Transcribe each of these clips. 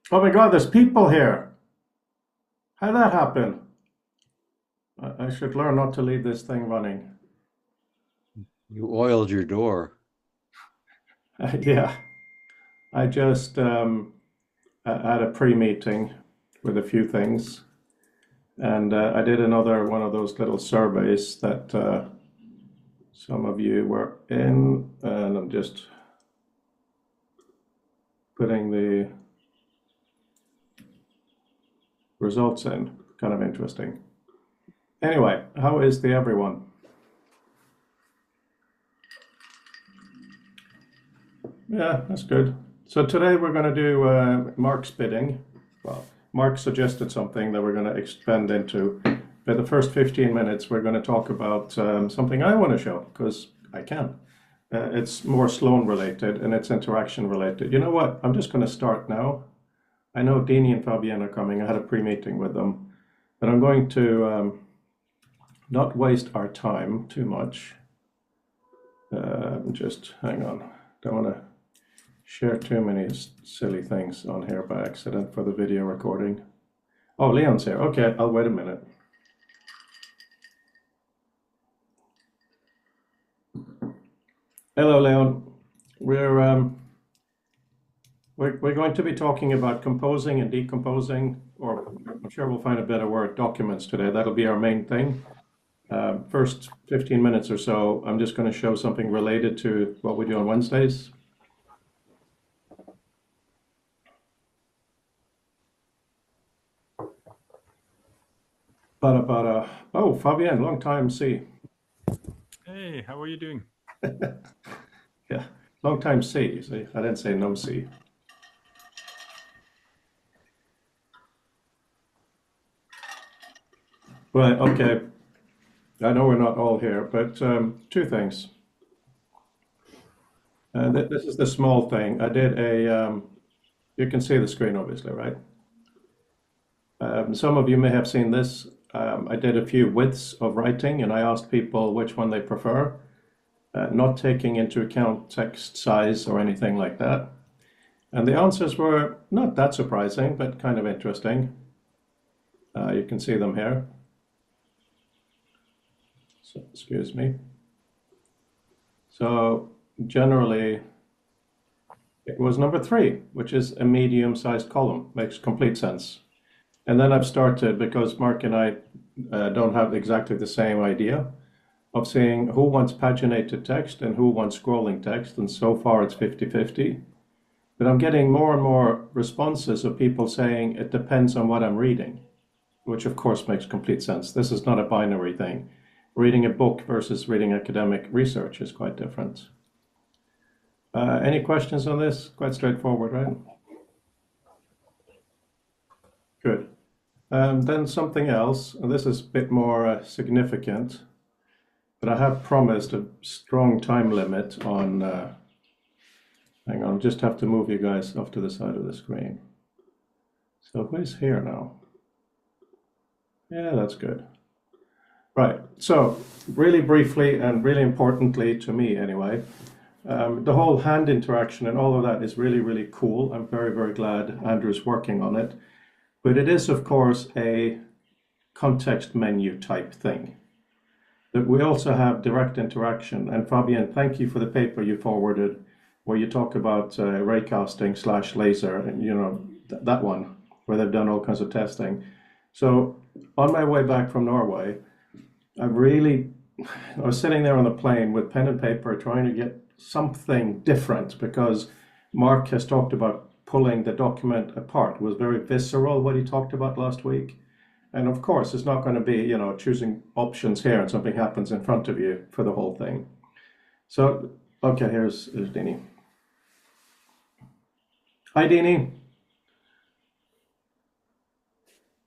Oh my God, there's people here. How'd that happen? I should learn not to leave this thing running. You oiled your door. Yeah, I just had a pre-meeting with a few things, and I did another one of those little surveys that some of you were in, and I'm just putting the results in. Kind of interesting. Anyway, how is the everyone? Yeah, that's good. So today we're going to do Mark's bidding. Well, Mark suggested something that we're going to expand into. But the first 15 minutes, we're going to talk about something I want to show because I can. It's more Sloan related and it's interaction related. You know what? I'm just going to start now. I know Dini and Fabienne are coming. I had a pre-meeting with them. But I'm going to not waste our time too much. Just hang on. Don't want to share too many silly things on here by accident for the video recording. Oh, Leon's here. Okay, I'll wait a minute. Hello, Leon. We're going to be talking about composing and decomposing, or I'm sure we'll find a better word, documents today. That'll be our main thing. First 15 minutes or so, I'm just going to show something related to what we do on Wednesdays. Oh, Fabienne, long time see. Hey, how are you doing? Yeah, long time see. See, I didn't say no see. Right, okay. I know we're not all here, but two things. This is the small thing. I did you can see the screen obviously, right? Some of you may have seen this. I did a few widths of writing and I asked people which one they prefer, not taking into account text size or anything like that. And the answers were not that surprising, but kind of interesting. You can see them here. So, excuse me. So generally, it was number 3, which is a medium-sized column. Makes complete sense. And then I've started, because Mark and I don't have exactly the same idea, of saying who wants paginated text and who wants scrolling text, and so far it's 50-50. But I'm getting more and more responses of people saying it depends on what I'm reading, which of course makes complete sense. This is not a binary thing. Reading a book versus reading academic research is quite different. Any questions on this? Quite straightforward, right? Good. Then something else, and this is a bit more significant, but I have promised a strong time limit on, hang on, just have to move you guys off to the side of the screen. So who's here now? Yeah, that's good. Right, so really briefly and really importantly to me anyway, the whole hand interaction and all of that is really, really cool. I'm very, very glad Andrew's working on it. But it is, of course, a context menu type thing. But we also have direct interaction. And Fabian, thank you for the paper you forwarded where you talk about raycasting / laser, and you know, that one, where they've done all kinds of testing. So on my way back from Norway, I was sitting there on the plane with pen and paper trying to get something different because Mark has talked about pulling the document apart. It was very visceral what he talked about last week. And of course, it's not going to be, you know, choosing options here and something happens in front of you for the whole thing. So, okay, here's Dini. Hi, Dini.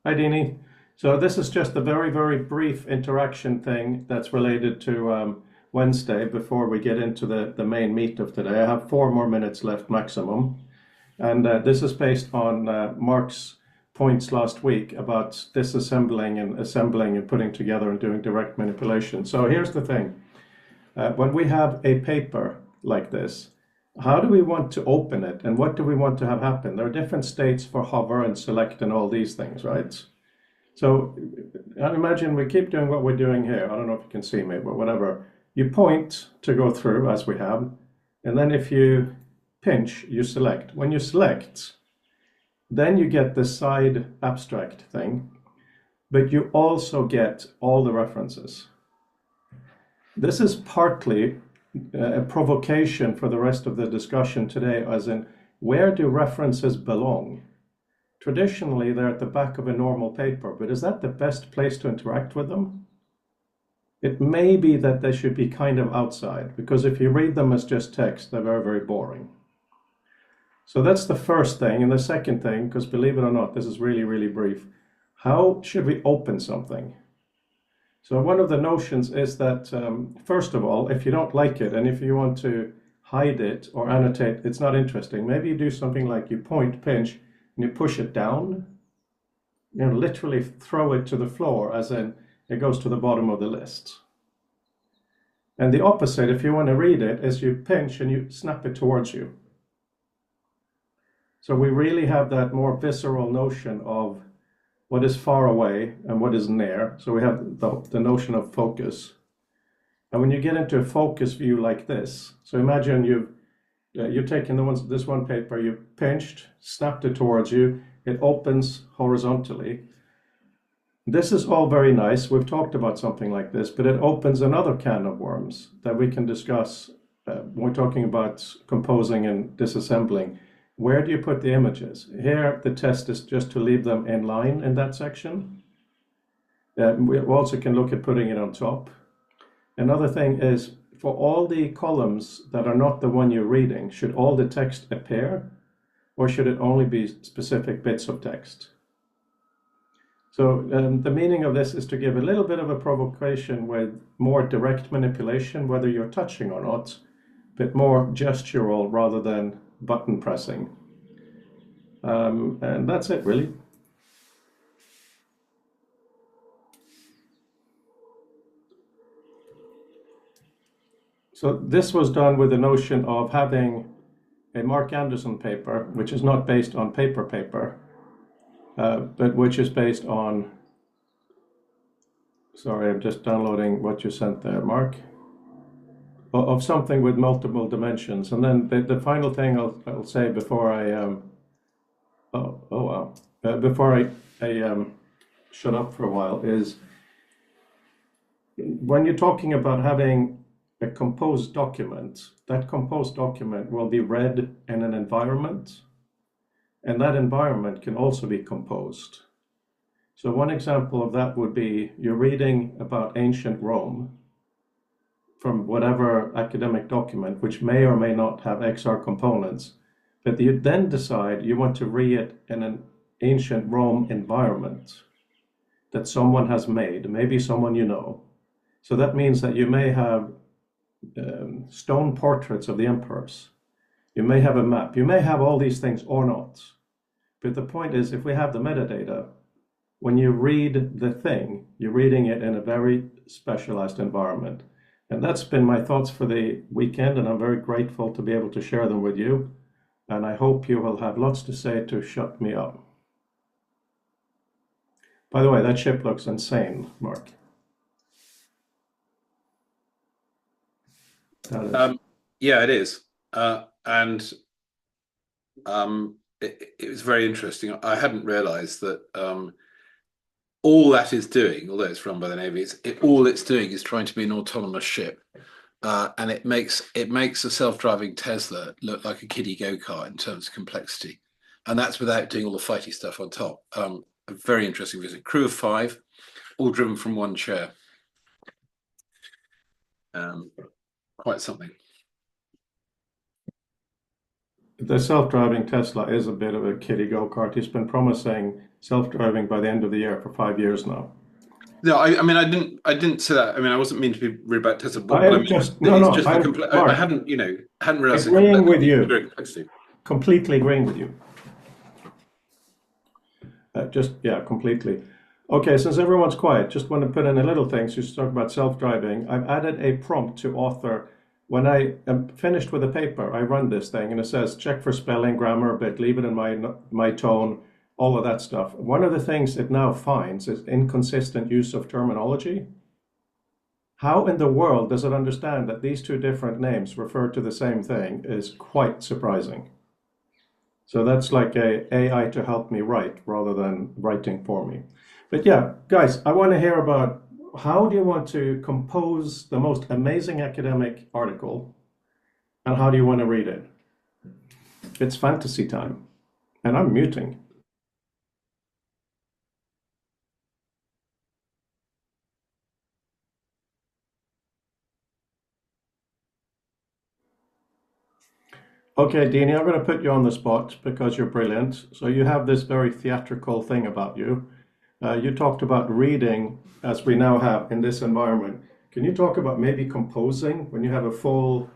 Hi, Dini. So this is just a very, very brief interaction thing that's related to Wednesday before we get into the main meat of today. I have 4 more minutes left maximum. And this is based on Mark's points last week about disassembling and assembling and putting together and doing direct manipulation. So here's the thing. When we have a paper like this, how do we want to open it and what do we want to have happen? There are different states for hover and select and all these things, right? So I imagine we keep doing what we're doing here. I don't know if you can see me, but whatever. You point to go through as we have, and then if you pinch, you select. When you select, then you get the side abstract thing, but you also get all the references. This is partly a provocation for the rest of the discussion today, as in, where do references belong? Traditionally, they're at the back of a normal paper, but is that the best place to interact with them? It may be that they should be kind of outside, because if you read them as just text, they're very, very boring. So that's the first thing. And the second thing, because believe it or not, this is really, really brief. How should we open something? So one of the notions is that, first of all, if you don't like it and if you want to hide it or annotate, it's not interesting. Maybe you do something like you point, pinch, and you push it down. You know, literally throw it to the floor, as in it goes to the bottom of the list. And the opposite, if you want to read it, is you pinch and you snap it towards you. So we really have that more visceral notion of what is far away and what is near. So we have the notion of focus. And when you get into a focus view like this, so imagine you've taken this one paper, you pinched, snapped it towards you, it opens horizontally. This is all very nice. We've talked about something like this, but it opens another can of worms that we can discuss when we're talking about composing and disassembling. Where do you put the images? Here, the test is just to leave them in line in that section. We also can look at putting it on top. Another thing is, for all the columns that are not the one you're reading, should all the text appear, or should it only be specific bits of text? So the meaning of this is to give a little bit of a provocation with more direct manipulation, whether you're touching or not, but more gestural rather than button pressing. And that's it, really. So this was done with the notion of having a Mark Anderson paper, which is not based on paper, but which is based on, sorry, I'm just downloading what you sent there, Mark, of something with multiple dimensions. And then the final thing I'll say before I, before I shut up for a while is, when you're talking about having a composed document, that composed document will be read in an environment, and that environment can also be composed. So one example of that would be you're reading about ancient Rome from whatever academic document, which may or may not have XR components, but you then decide you want to read it in an ancient Rome environment that someone has made, maybe someone you know. So that means that you may have stone portraits of the emperors. You may have a map. You may have all these things or not. But the point is, if we have the metadata, when you read the thing, you're reading it in a very specialized environment. And that's been my thoughts for the weekend, and I'm very grateful to be able to share them with you. And I hope you will have lots to say to shut me up. By the way, that ship looks insane, Mark. Yeah, it is. And it was very interesting. I hadn't realized that all that is doing, although it's run by the Navy, all it's doing is trying to be an autonomous ship. And it makes a self-driving Tesla look like a kiddie go-kart in terms of complexity. And that's without doing all the fighty stuff on top. A very interesting visit. Crew of 5, all driven from one chair. Quite something. The self-driving Tesla is a bit of a kiddie go-kart. He's been promising self-driving by the end of the year for 5 years now. No, I mean, I didn't say that. I mean, I wasn't mean to be rude about Tesla, but I hadn't realized agreeing with you. Complexity. Completely agreeing with you. Completely. Okay, since everyone's quiet, just want to put in a little thing. So you talk about self-driving. I've added a prompt to author when I am finished with a paper, I run this thing and it says check for spelling, grammar, but leave it in my tone, all of that stuff. One of the things it now finds is inconsistent use of terminology. How in the world does it understand that these two different names refer to the same thing is quite surprising. So that's like a AI to help me write rather than writing for me. But yeah, guys, I want to hear about how do you want to compose the most amazing academic article and how do you want to read it? It's fantasy time. And I'm muting. Okay, Dini, I'm going to put you on the spot because you're brilliant. So you have this very theatrical thing about you. You talked about reading as we now have in this environment. Can you talk about maybe composing when you have a full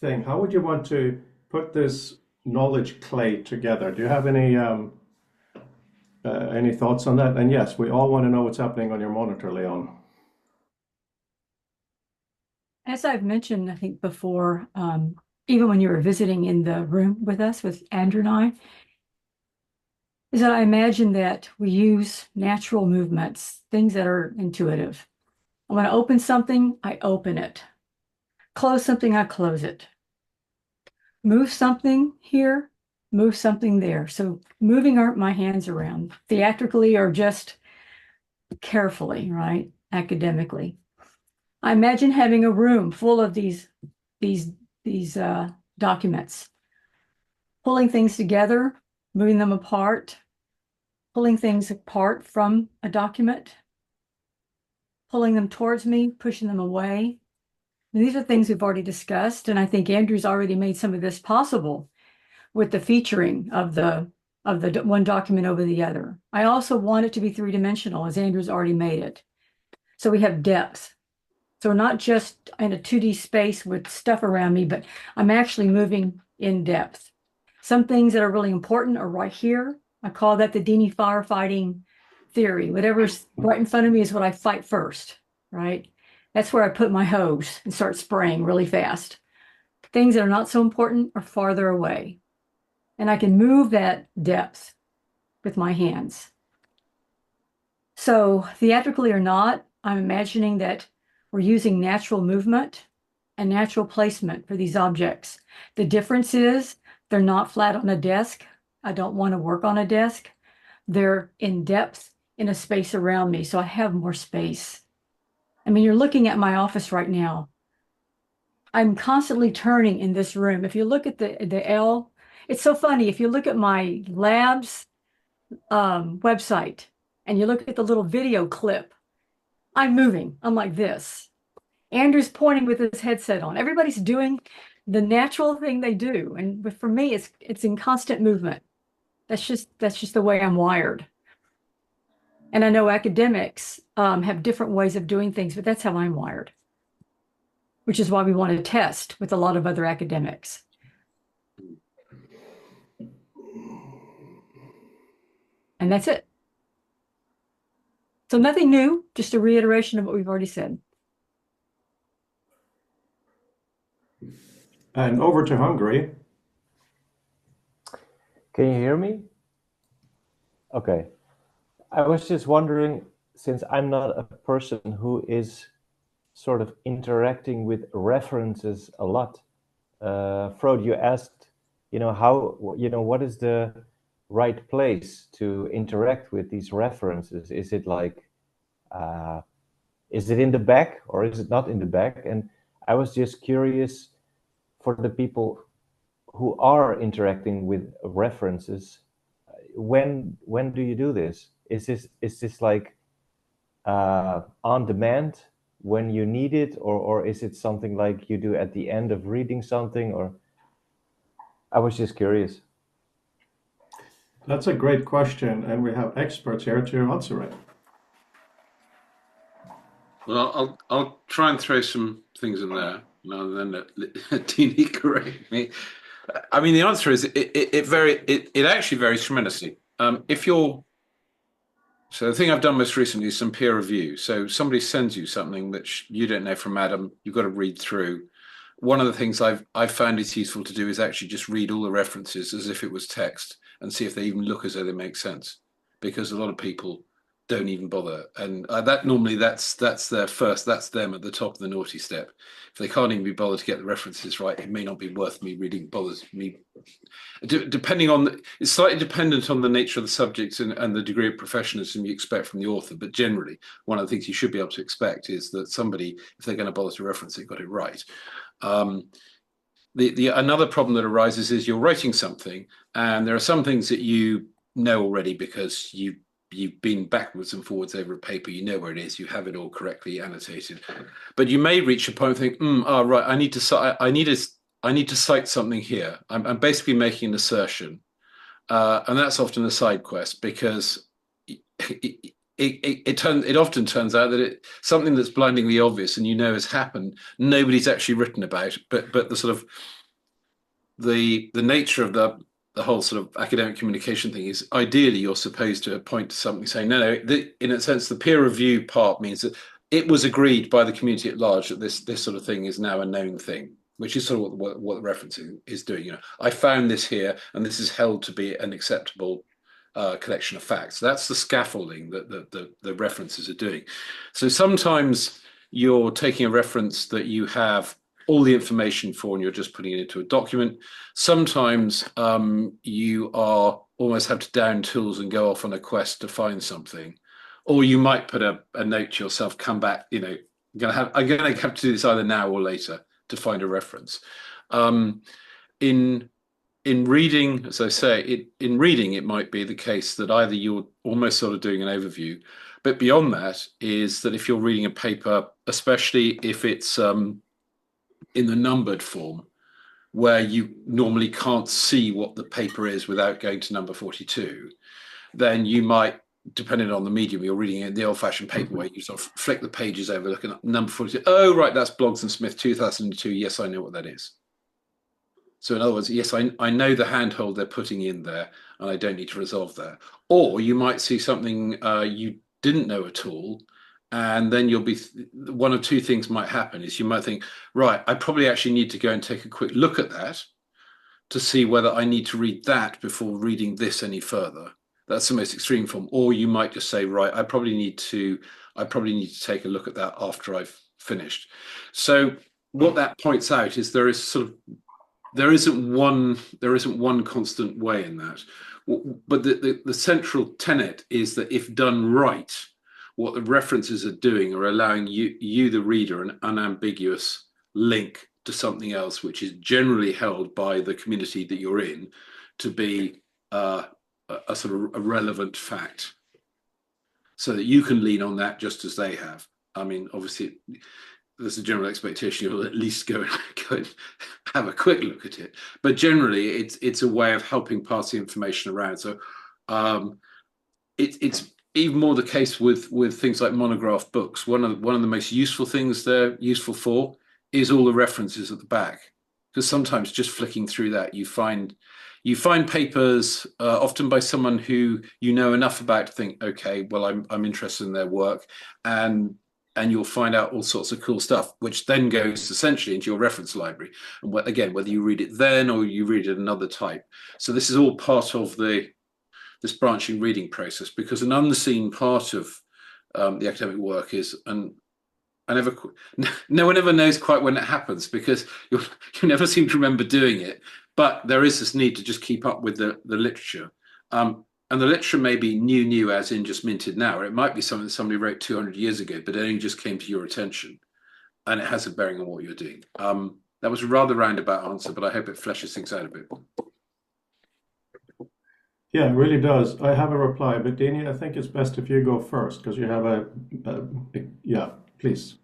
thing? How would you want to put this knowledge clay together? Do you have any thoughts on that? And yes, we all want to know what's happening on your monitor, Leon. As I've mentioned, I think before, even when you were visiting in the room with us, with Andrew and I, is that I imagine that we use natural movements, things that are intuitive. I want to open something, I open it. Close something, I close it. Move something here, move something there. So moving my hands around theatrically or just carefully, right? Academically. I imagine having a room full of these documents, pulling things together, moving them apart, pulling things apart from a document, pulling them towards me, pushing them away. And these are things we've already discussed, and I think Andrew's already made some of this possible with the featuring of the one document over the other. I also want it to be three-dimensional, as Andrew's already made it. So we have depth. So we're not just in a 2D space with stuff around me, but I'm actually moving in depth. Some things that are really important are right here. I call that the Dini firefighting theory. Whatever's right in front of me is what I fight first, right? That's where I put my hose and start spraying really fast. Things that are not so important are farther away. And I can move that depth with my hands. So theatrically or not, I'm imagining that we're using natural movement and natural placement for these objects. The difference is they're not flat on a desk. I don't want to work on a desk. They're in depth in a space around me, so I have more space. I mean, you're looking at my office right now. I'm constantly turning in this room. If you look at the L, it's so funny. If you look at my lab's website and you look at the little video clip, I'm moving. I'm like this. Andrew's pointing with his headset on. Everybody's doing the natural thing they do. And for me, it's in constant movement. That's just the way I'm wired. And I know academics have different ways of doing things, but that's how I'm wired, which is why we want to test with a lot of other academics. And that's it. So nothing new, just a reiteration of what we've already said. And over to Hungary. Can you hear me? Okay. I was just wondering, since I'm not a person who is sort of interacting with references a lot, Frode, you asked, what is the right place to interact with these references? Is it like, is it in the back or is it not in the back? And I was just curious for the people who are interacting with references, when do you do this? Is this like on demand when you need it, or is it something like you do at the end of reading something? Or I was just curious. That's a great question, and we have experts here to answer it. Well, I'll try and throw some things in there, and then let Dini correct me. I mean, the answer is it actually varies tremendously. So the thing I've done most recently is some peer review. So somebody sends you something that you don't know from Adam, you've got to read through. one of the things I've found it's useful to do is actually just read all the references as if it was text and see if they even look as though they make sense, because a lot of people don't even bother, and that normally that's their first, that's them at the top of the naughty step. If they can't even be bothered to get the references right, it may not be worth me reading, bothers me. Depending on it's slightly dependent on the nature of the subject and the degree of professionalism you expect from the author, but generally one of the things you should be able to expect is that somebody, if they're going to bother to reference it, got it right. Another problem that arises is you're writing something and there are some things that you know already because you've been backwards and forwards over a paper, you know where it is, you have it all correctly annotated, but you may reach a point and think, right, I need to cite something here. I'm basically making an assertion, and that's often a side quest, because it often turns out that something that's blindingly obvious and you know has happened, nobody's actually written about, but the sort of the nature of the whole sort of academic communication thing is ideally you're supposed to point to something saying, no, in a sense, the peer review part means that it was agreed by the community at large that this sort of thing is now a known thing, which is sort of what the referencing is doing. You know, I found this here and this is held to be an acceptable collection of facts. That's the scaffolding that the references are doing. So sometimes you're taking a reference that you have all the information for and you're just putting it into a document. Sometimes you are almost have to down tools and go off on a quest to find something, or you might put a note to yourself, come back, you know, I'm gonna have to do this either now or later to find a reference. In reading, as I say, in reading, it might be the case that either you're almost sort of doing an overview, but beyond that is that if you're reading a paper, especially if it's in the numbered form, where you normally can't see what the paper is without going to number 42, then you might, depending on the medium you're reading in, the old-fashioned paper where you sort of flick the pages over, looking at number 42. Oh, right, that's Bloggs and Smith 2002. Yes, I know what that is. So in other words, yes, I know the handhold they're putting in there, and I don't need to resolve that. Or you might see something you didn't know at all, and then you'll be, one of two things might happen is you might think, right, I probably actually need to go and take a quick look at that to see whether I need to read that before reading this any further. That's the most extreme form. Or you might just say, right, I probably need to take a look at that after I've finished. So what that points out is there isn't one constant way in that. But the central tenet is that if done right, what the references are doing are allowing you the reader, an unambiguous link to something else, which is generally held by the community that you're in to be a sort of a relevant fact, so that you can lean on that just as they have. I mean, obviously, there's a general expectation you'll at least go and have a quick look at it, but generally, it's a way of helping pass the information around. So it's even more the case with things like monograph books. One of the most useful things they're useful for is all the references at the back, because sometimes just flicking through that you find papers often by someone who you know enough about to think, okay, well, I'm interested in their work, and you'll find out all sorts of cool stuff, which then goes essentially into your reference library. And again, whether you read it then or you read it another type. So this is all part of this branching reading process, because an unseen part of the academic work is, and no one ever knows quite when it happens, because you never seem to remember doing it, but there is this need to just keep up with the literature. And the literature may be new as in just minted now, or it might be something that somebody wrote 200 years ago, but it only just came to your attention, and it has a bearing on what you're doing. That was a rather roundabout answer, but I hope it fleshes things out a bit. Yeah, it really does. I have a reply, but Dini, I think it's best if you go first, because you have yeah, please.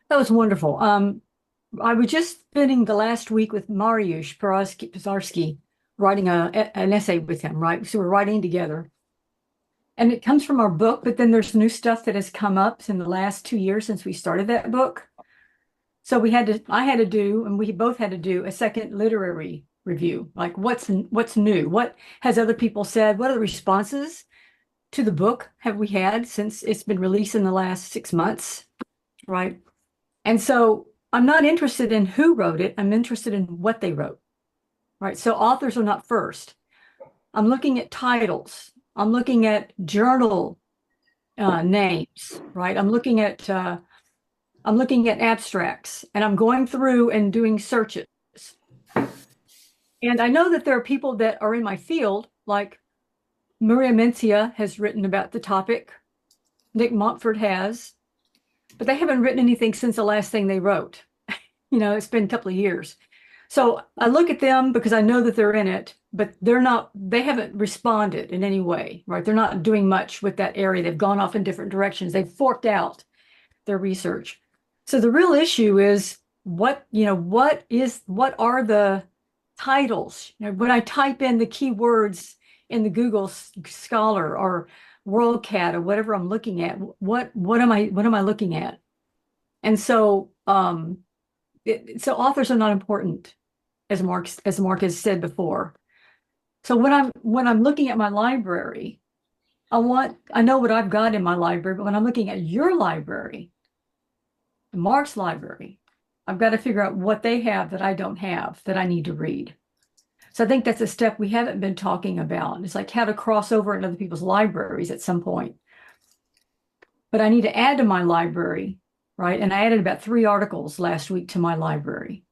That was wonderful. I was just spending the last week with Mariusz Pizarski, writing an essay with him, right? So we're writing together. And it comes from our book, but then there's new stuff that has come up in the last 2 years since we started that book. So I had to do, and we both had to do a second literary review, like what's new, what has other people said, what are the responses to the book have we had since it's been released in the last 6 months, right? And so I'm not interested in who wrote it. I'm interested in what they wrote, right? So authors are not first. I'm looking at titles. I'm looking at journal names, right? I'm looking at abstracts, and I'm going through and doing searches. And I know that there are people that are in my field, like Maria Mencia has written about the topic. Nick Montfort has, but they haven't written anything since the last thing they wrote. It's been a couple of years. So I look at them because I know that they're in it, but they haven't responded in any way, right? They're not doing much with that area. They've gone off in different directions. They've forked out their research. So the real issue is what are the titles? When I type in the keywords in the Google Scholar or WorldCat or whatever I'm looking at, what am I looking at? And so so authors are not important, as Mark has said before. So when I'm looking at my library, I know what I've got in my library, but when I'm looking at your library, Mark's library, I've got to figure out what they have that I don't have that I need to read. So I think that's a step we haven't been talking about. It's like how to cross over in other people's libraries at some point. But I need to add to my library, right? And I added about 3 articles last week to my library.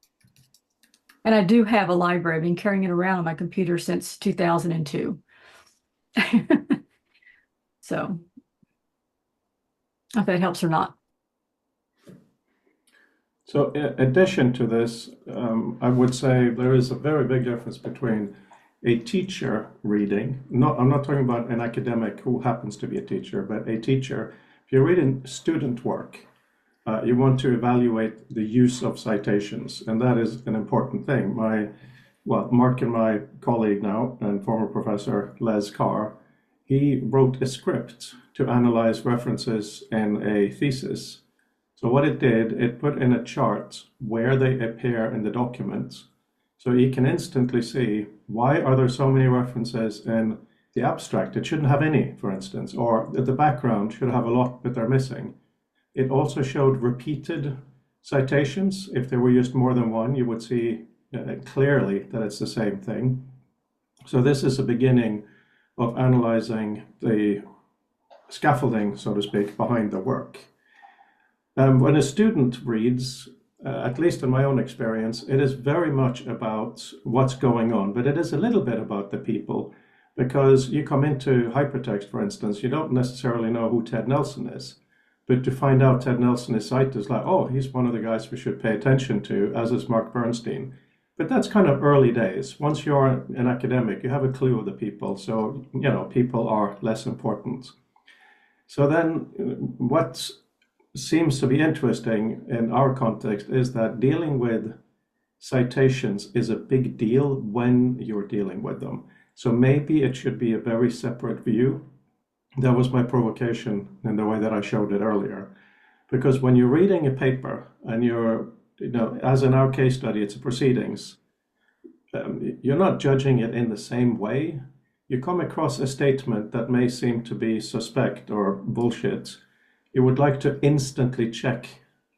And I do have a library. I've been carrying it around on my computer since 2002. So, if that helps or not. So in addition to this, I would say there is a very big difference between a teacher reading. I'm not talking about an academic who happens to be a teacher, but a teacher. If you're reading student work, you want to evaluate the use of citations, and that is an important thing. Mark and my colleague now and former professor Les Carr, he wrote a script to analyze references in a thesis. So what it did, it put in a chart where they appear in the document. So you can instantly see, why are there so many references in the abstract? It shouldn't have any, for instance, or the background should have a lot, but they're missing. It also showed repeated citations. If there were just more than one, you would see clearly that it's the same thing. So this is the beginning of analyzing the scaffolding, so to speak, behind the work. When a student reads, at least in my own experience, it is very much about what's going on, but it is a little bit about the people, because you come into hypertext, for instance, you don't necessarily know who Ted Nelson is, but to find out Ted Nelson is cited is like, oh, he's one of the guys we should pay attention to, as is Mark Bernstein. But that's kind of early days. Once you're an academic, you have a clue of the people, so people are less important. So then what seems to be interesting in our context is that dealing with citations is a big deal when you're dealing with them. So maybe it should be a very separate view. That was my provocation in the way that I showed it earlier. Because when you're reading a paper and you're, as in our case study, it's a proceedings, you're not judging it in the same way. You come across a statement that may seem to be suspect or bullshit. You would like to instantly check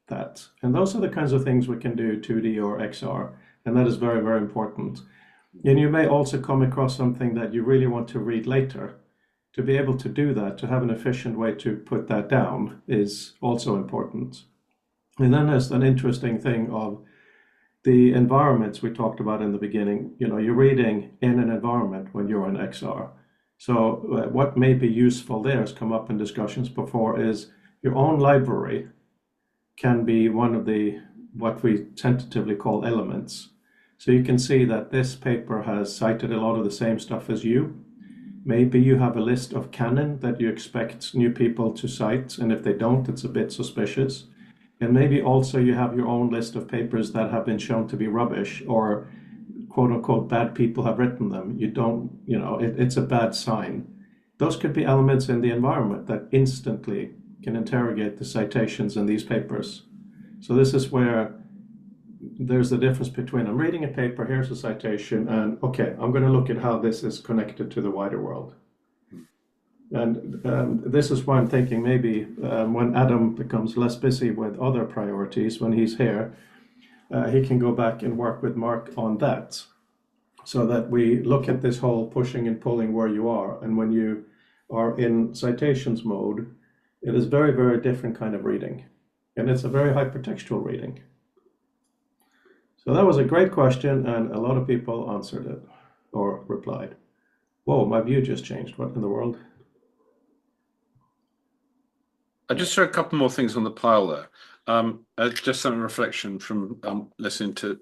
that. And those are the kinds of things we can do 2D or XR. And that is very, very important. And you may also come across something that you really want to read later. To be able to do that, to have an efficient way to put that down is also important. And then there's an interesting thing of the environments we talked about in the beginning. You're reading in an environment when you're in XR. So what may be useful there has come up in discussions before is your own library can be one of the, what we tentatively call elements. So you can see that this paper has cited a lot of the same stuff as you. Maybe you have a list of canon that you expect new people to cite, and if they don't, it's a bit suspicious. And maybe also you have your own list of papers that have been shown to be rubbish, or quote unquote bad people have written them. You don't, it's a bad sign. Those could be elements in the environment that instantly can interrogate the citations in these papers. So this is where there's the difference between I'm reading a paper, here's a citation, and okay, I'm going to look at how this is connected to the wider world. And this is why I'm thinking maybe when Adam becomes less busy with other priorities, when he's here, he can go back and work with Mark on that, so that we look at this whole pushing and pulling where you are. And when you are in citations mode, it is very, very different kind of reading. And it's a very hypertextual reading. So that was a great question, and a lot of people answered it or replied. Whoa, my view just changed. What in the world? I just throw a couple more things on the pile there. Just some reflection from listening to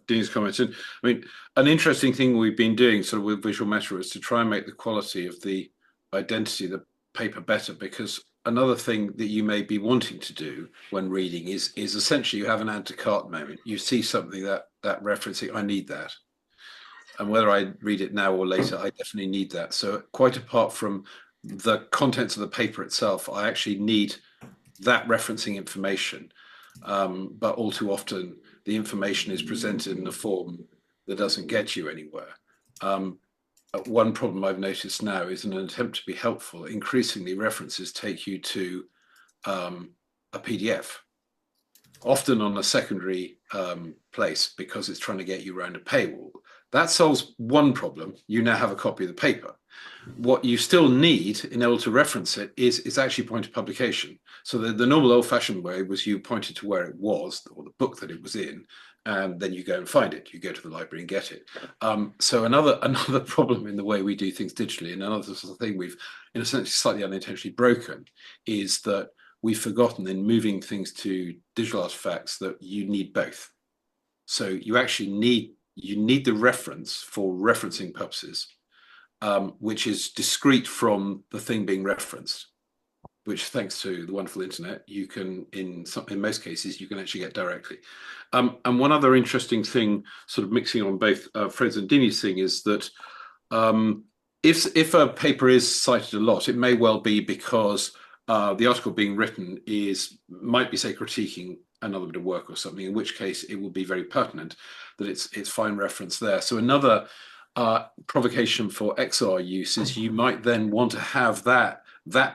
Dean's comments. And I mean, an interesting thing we've been doing sort of with visual meta is to try and make the quality of the identity of the paper better, because another thing that you may be wanting to do when reading is essentially you have an add to cart moment. You see something that referencing, I need that. And whether I read it now or later, I definitely need that. So quite apart from the contents of the paper itself, I actually need that referencing information. But all too often, the information is presented in a form that doesn't get you anywhere. One problem I've noticed now is, in an attempt to be helpful, increasingly references take you to a PDF, often on a secondary place, because it's trying to get you around a paywall. That solves one problem. You now have a copy of the paper. What you still need in order to reference it is actually point to publication. So the normal old-fashioned way was you pointed to where it was, or the book that it was in, and then you go and find it. You go to the library and get it. So another problem in the way we do things digitally, and another sort of thing we've, in a sense, slightly unintentionally broken, is that we've forgotten in moving things to digital artifacts that you need both. So you actually need the reference for referencing purposes, which is discrete from the thing being referenced, which, thanks to the wonderful internet, you can, in most cases, you can actually get directly. And one other interesting thing, sort of mixing on both Fred's and Dini's thing, is that if a paper is cited a lot, it may well be because the article being written might be, say, critiquing another bit of work or something, in which case it will be very pertinent that it's fine reference there. So another provocation for XR use is you might then want to have that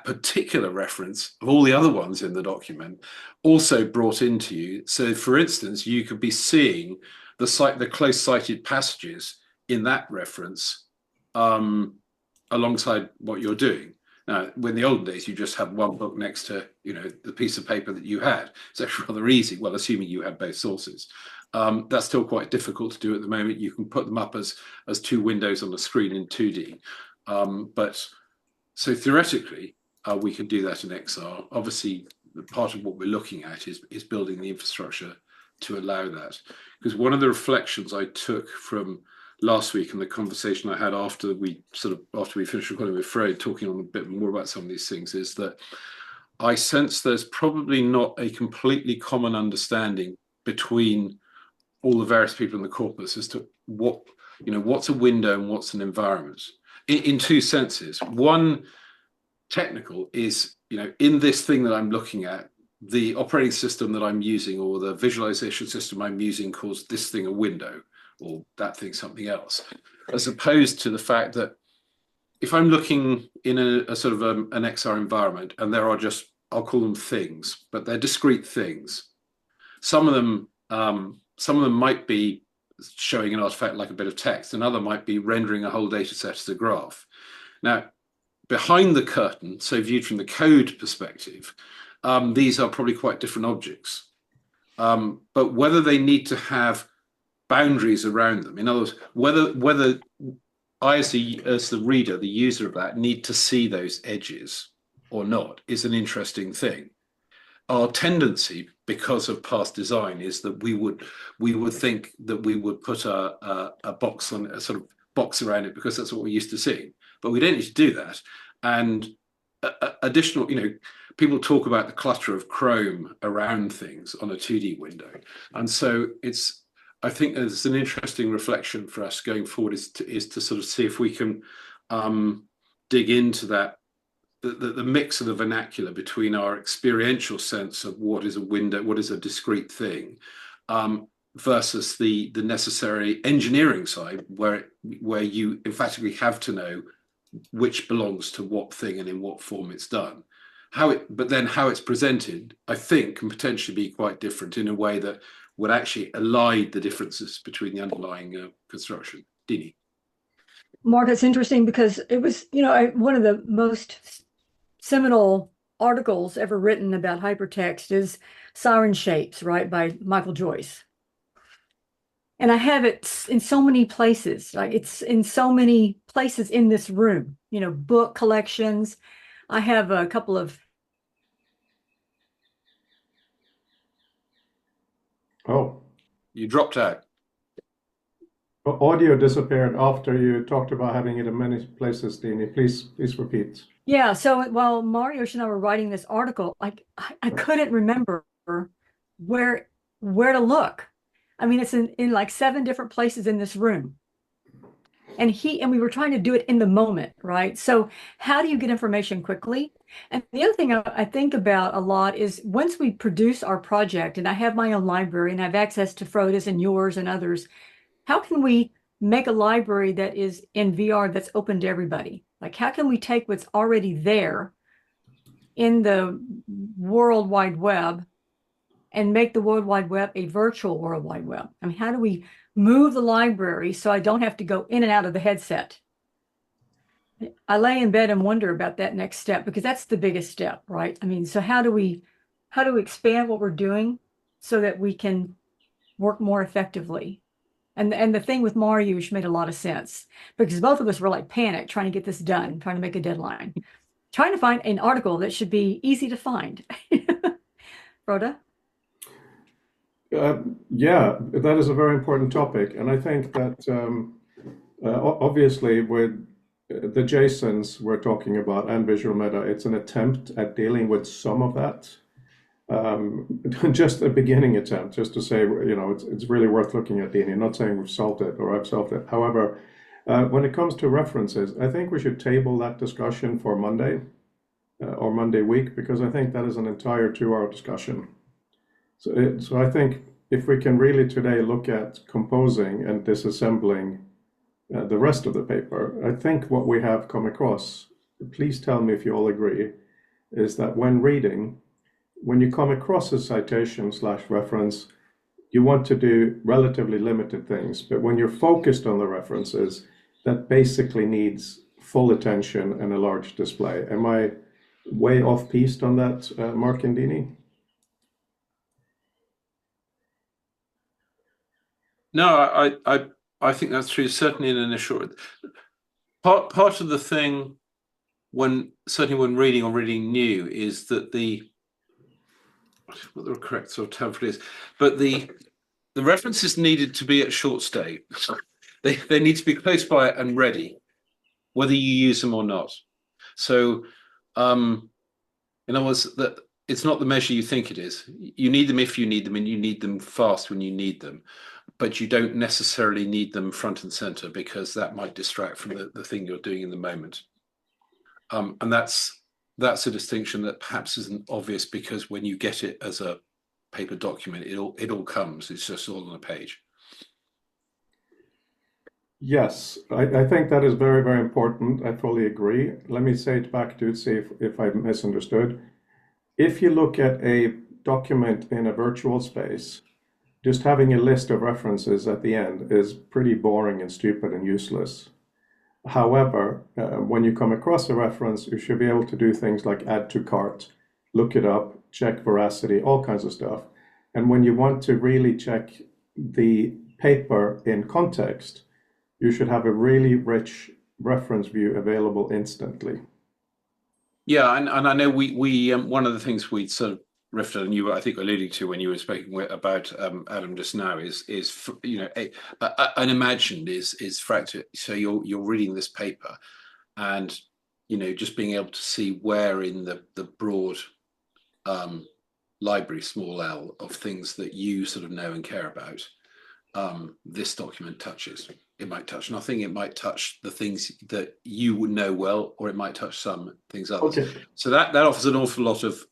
particular reference of all the other ones in the document also brought into you. So, for instance, you could be seeing the close cited passages in that reference alongside what you're doing. Now, in the olden days, you just had one book next to, the piece of paper that you had. It's actually rather easy, well, assuming you had both sources. That's still quite difficult to do at the moment. You can put them up as two windows on the screen in 2D. But so theoretically, we can do that in XR. Obviously, part of what we're looking at is building the infrastructure to allow that. Because one of the reflections I took from last week and the conversation I had after we finished recording with Frode, talking on a bit more about some of these things, is that I sense there's probably not a completely common understanding between all the various people in the corpus as to what's a window and what's an environment, in two senses. One, technical, is in this thing that I'm looking at, the operating system that I'm using or the visualization system I'm using calls this thing a window, or that thing something else, as opposed to the fact that if I'm looking in a sort of an XR environment, and there are just, I'll call them things, but they're discrete things. Some of them might be showing an artifact like a bit of text, another might be rendering a whole data set as a graph. Now, behind the curtain, so viewed from the code perspective, these are probably quite different objects. But whether they need to have boundaries around them, in other words, whether I as the reader, the user of that, need to see those edges or not, is an interesting thing. Our tendency, because of past design, is that we would think that we would put a box on, a sort of box around it, because that's what we're used to seeing. But we don't need to do that. And additional, people talk about the clutter of Chrome around things on a 2D window, and so I think there's an interesting reflection for us going forward is to sort of see if we can dig into that, the mix of the vernacular between our experiential sense of what is a window, what is a discrete thing, versus the necessary engineering side, where you emphatically have to know which belongs to what thing and in what form it's done. But then how it's presented, I think, can potentially be quite different in a way that would actually elide the differences between the underlying construction. Dini. Mark, it's interesting because it was, one of the most seminal articles ever written about hypertext is Siren Shapes, right, by Michael Joyce. And I have it in so many places, like it's in so many places in this room, book collections. I have a couple of. Oh, You dropped out. audio disappeared after you talked about having it in many places, Dini. Please repeat. Yeah, so while Mario and I were writing this article, like I couldn't remember where to look. I mean, it's in like 7 different places in this room. And we were trying to do it in the moment, right? So how do you get information quickly? And the other thing I think about a lot is once we produce our project, and I have my own library and I have access to Frode's and yours and others, how can we make a library that is in VR that's open to everybody? Like, how can we take what's already there in the World Wide Web and make the World Wide Web a virtual World Wide Web? I mean, how do we move the library so I don't have to go in and out of the headset? I lay in bed and wonder about that next step because that's the biggest step, right? I mean, so how do we expand what we're doing so that we can work more effectively? And the thing with Mariusz made a lot of sense because both of us were like panicked trying to get this done, trying to make a deadline, trying to find an article that should be easy to find. Frode? Yeah, that is a very important topic. And I think that obviously with the JSONs we're talking about and visual meta, it's an attempt at dealing with some of that. Just a beginning attempt, just to say, it's really worth looking at, Dini. Not saying we've solved it or I've solved it. However, when it comes to references, I think we should table that discussion for Monday or Monday week, because I think that is an entire 2-hour discussion. So I think if we can really today look at composing and disassembling the rest of the paper, I think what we have come across, please tell me if you all agree, is that when reading, when you come across a citation/reference, you want to do relatively limited things. But when you're focused on the references, that basically needs full attention and a large display. Am I way off piste on that, Mark and Dini? No, I think that's true. Certainly in initial part of the thing certainly when reading or reading new is that what the correct sort of term for it is, but the references needed to be at short stay. They need to be close by and ready, whether you use them or not. So, in other words, that it's not the measure you think it is. You need them if you need them, and you need them fast when you need them. But you don't necessarily need them front and center because that might distract from the thing you're doing in the moment. And that's a distinction that perhaps isn't obvious because when you get it as a paper document, it all comes. It's just all on a page. Yes, I think that is very, very important. I fully agree. Let me say it back to see if I misunderstood. If you look at a document in a virtual space, just having a list of references at the end is pretty boring and stupid and useless. However, when you come across a reference, you should be able to do things like add to cart, look it up, check veracity, all kinds of stuff. And when you want to really check the paper in context, you should have a really rich reference view available instantly. Yeah, and I know we one of the things we sort of riffed on, and you were, I think, alluding to when you were speaking about Adam just now is an imagined is fractal. So you're reading this paper, and just being able to see where in the broad library, small l, of things that you sort of know and care about, this document touches. It might touch nothing. It might touch the things that you would know well, or it might touch some things others. Okay. So that offers an awful lot of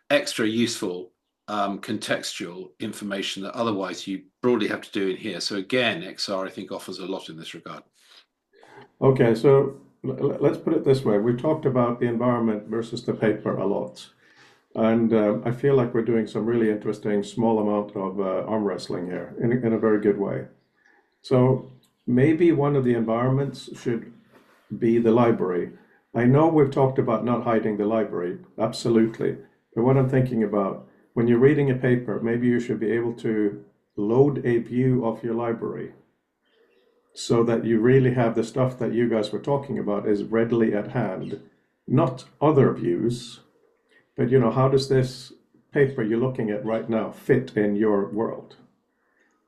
extra useful contextual information that otherwise you broadly have to do in here. So again, XR I think offers a lot in this regard. Okay, so let's put it this way. We've talked about the environment versus the paper a lot. And I feel like we're doing some really interesting small amount of arm wrestling here in a very good way. So maybe one of the environments should be the library. I know we've talked about not hiding the library, absolutely. But what I'm thinking about, when you're reading a paper, maybe you should be able to load a view of your library so that you really have the stuff that you guys were talking about is readily at hand, not other views, but how does this paper you're looking at right now fit in your world?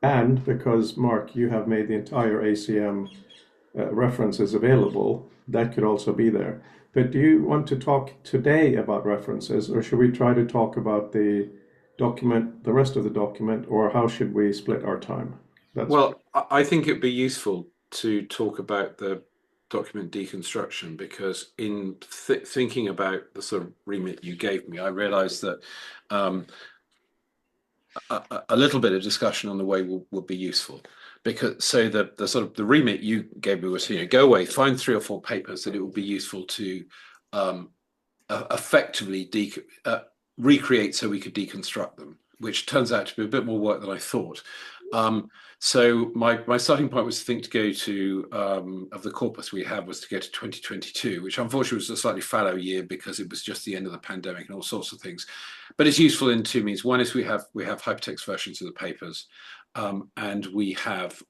And because, Mark, you have made the entire ACM references available, that could also be there. But do you want to talk today about references, or should we try to talk about the document, the rest of the document, or how should we split our time? Well, I think it'd be useful to talk about the document deconstruction, because in thinking about the sort of remit you gave me, I realized that a little bit of discussion on the way would be useful. Because so the sort of the remit you gave me was, go away, find 3 or 4 papers that it would be useful to effectively recreate so we could deconstruct them, which turns out to be a bit more work than I thought. So my starting point was to go to of the corpus we had was to go to 2022, which unfortunately was a slightly fallow year because it was just the end of the pandemic and all sorts of things. But it's useful in 2 means. One is we have hypertext versions of the papers, and we have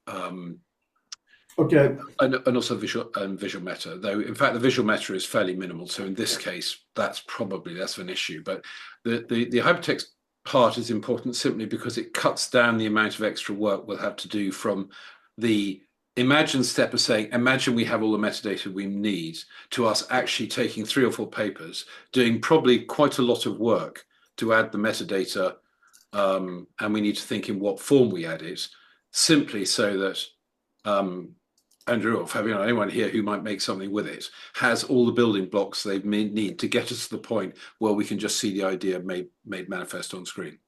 okay, and also visual meta. Though in fact the visual meta is fairly minimal. So in this case, that's probably less of an issue. But the hypertext part is important simply because it cuts down the amount of extra work we'll have to do from the imagine step of saying, imagine we have all the metadata we need, to us actually taking 3 or 4 papers, doing probably quite a lot of work to add the metadata, and we need to think in what form we add it, simply so that Andrew, or Fabian, anyone here who might make something with it, has all the building blocks they need to get us to the point where we can just see the idea made manifest on screen.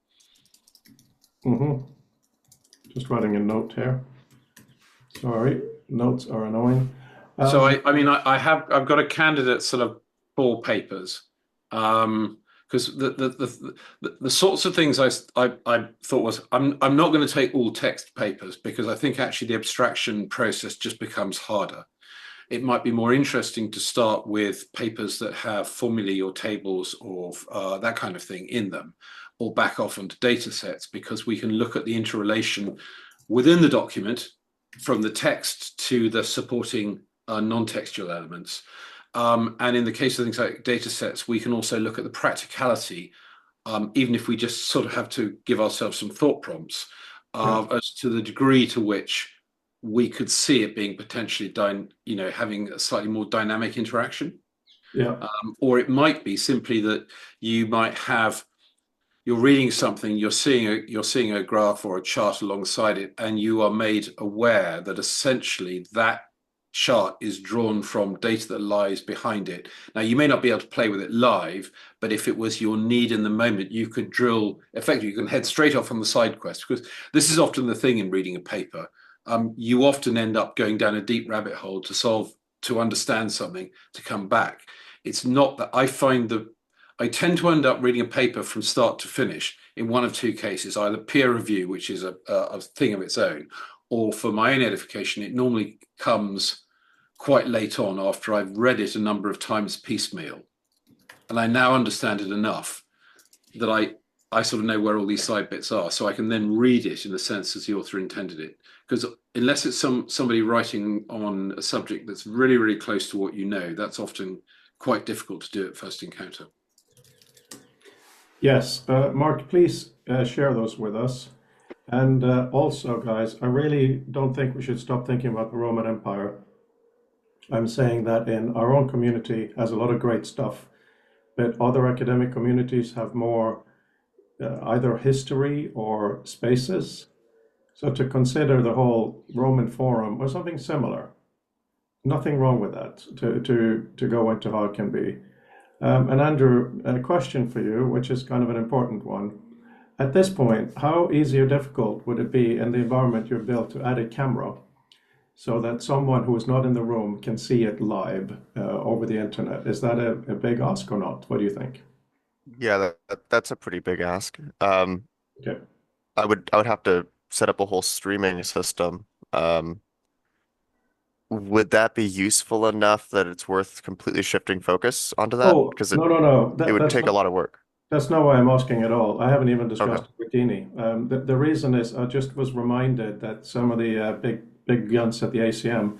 Just writing a note here. Sorry, notes are annoying. So I've got a candidate sort of 4 papers, because the sorts of things I thought was I'm not going to take all text papers, because I think actually the abstraction process just becomes harder. It might be more interesting to start with papers that have formulae or tables or that kind of thing in them, or back off onto data sets, because we can look at the interrelation within the document from the text to the supporting non-textual elements. And in the case of things like data sets, we can also look at the practicality, even if we just sort of have to give ourselves some thought prompts, as to the degree to which we could see it being potentially having a slightly more dynamic interaction. Or it might be simply that you might have, you're reading something, you're seeing a graph or a chart alongside it, and you are made aware that essentially that chart is drawn from data that lies behind it. Now, you may not be able to play with it live, but if it was your need in the moment, you could effectively, you can head straight off on the side quest, because this is often the thing in reading a paper. You often end up going down a deep rabbit hole to understand something, to come back. It's not that I tend to end up reading a paper from start to finish in one of 2 cases, either peer review, which is a thing of its own, or for my own edification, it normally comes quite late on after I've read it a number of times piecemeal. And I now understand it enough that I sort of know where all these side bits are, so I can then read it in the sense as the author intended it. Because unless it's somebody writing on a subject that's really, really close to what you know, that's often quite difficult to do at first encounter. Yes, Mark, please share those with us. And also, guys, I really don't think we should stop thinking about the Roman Empire. I'm saying that in our own community has a lot of great stuff, but other academic communities have more either history or spaces. So to consider the whole Roman Forum or something similar, nothing wrong with that, to go into how it can be. And Andrew, a question for you, which is kind of an important one. At this point, how easy or difficult would it be in the environment you've built to add a camera? so that someone who is not in the room can see it live over the internet. Is that a big ask or not? What do you think? Yeah, that's a pretty big ask. Okay. I would have to set up a whole streaming system. Would that be useful enough that it's worth completely shifting focus onto that? Oh, Because no, no, no. it would That's take a not, lot of work. that's not why I'm asking at all. I haven't even discussed Okay. it with Dini. The reason is I just was reminded that some of the big guns at the ACM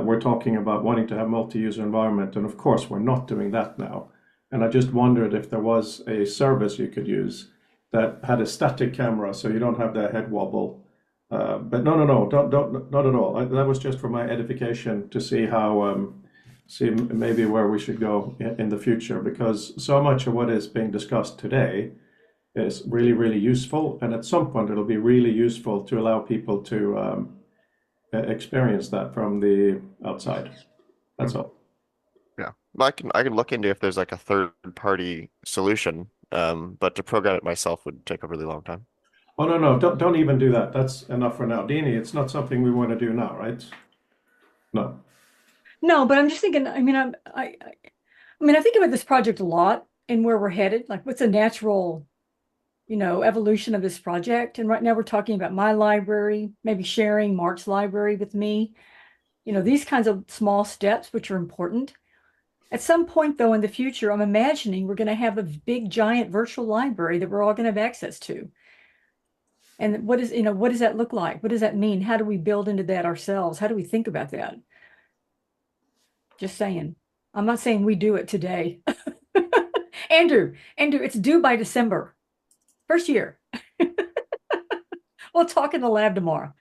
were talking about wanting to have multi-user environment, and of course we're not doing that now. And I just wondered if there was a service you could use that had a static camera, so you don't have the head wobble. But no, don't, not at all. That was just for my edification to see how, see maybe where we should go in the future, because so much of what is being discussed today is really, really useful, and at some point it'll be really useful to allow people to experience that from the outside. That's all. Yeah. Well, I can look into if there's like a third party solution, but to program it myself would take a really long time. Oh no, don't even do that. That's enough for now. Dini, it's not something we want to do now, right? No. No, but I'm just thinking, I mean, I think about this project a lot and where we're headed, like what's a natural, evolution of this project. And right now we're talking about my library, maybe sharing Mark's library with me, these kinds of small steps, which are important. At some point, though, in the future, I'm imagining we're going to have a big, giant virtual library that we're all going to have access to. And what does that look like? What does that mean? How do we build into that ourselves? How do we think about that? Just saying. I'm not saying we do it today. Andrew, it's due by December. First year. We'll talk in the lab tomorrow,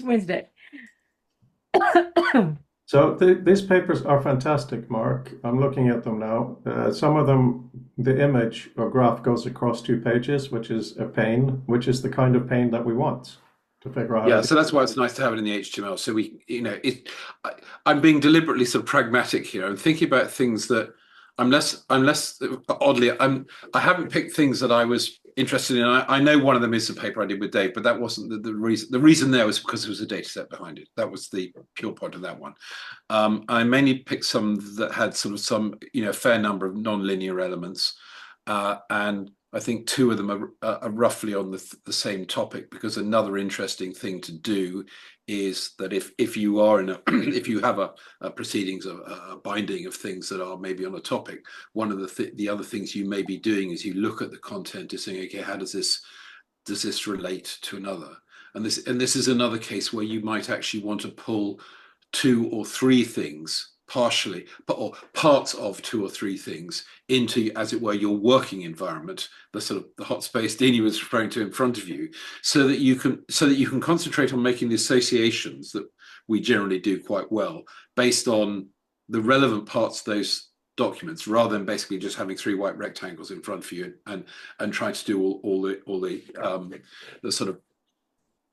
Wednesday. So these papers are fantastic, Mark. I'm looking at them now. Some of them, the image or graph goes across 2 pages, which is a pain, which is the kind of pain that we want to figure out. Yeah, so that's why it's nice to have it in the HTML. So I'm being deliberately sort of pragmatic here. I'm thinking about things that I haven't picked things that I was interested in. I know one of them is the paper I did with Dave, but that wasn't the reason. The reason there was because there was a data set behind it. That was the pure point of that one. I mainly picked some that had sort of some, fair number of non-linear elements. And I think 2 of them are roughly on the same topic, because another interesting thing to do is that if you are in if you have a proceedings, a binding of things that are maybe on a topic, one of the other things you may be doing is you look at the content to saying, okay, how does this relate to another? And this is another case where you might actually want to pull 2 or 3 things partially, or parts of 2 or 3 things into, as it were, your working environment, the sort of the hot space Dini was referring to in front of you, so that you can concentrate on making the associations that we generally do quite well based on the relevant parts of those documents, rather than basically just having 3 white rectangles in front of you and trying to do all the sort of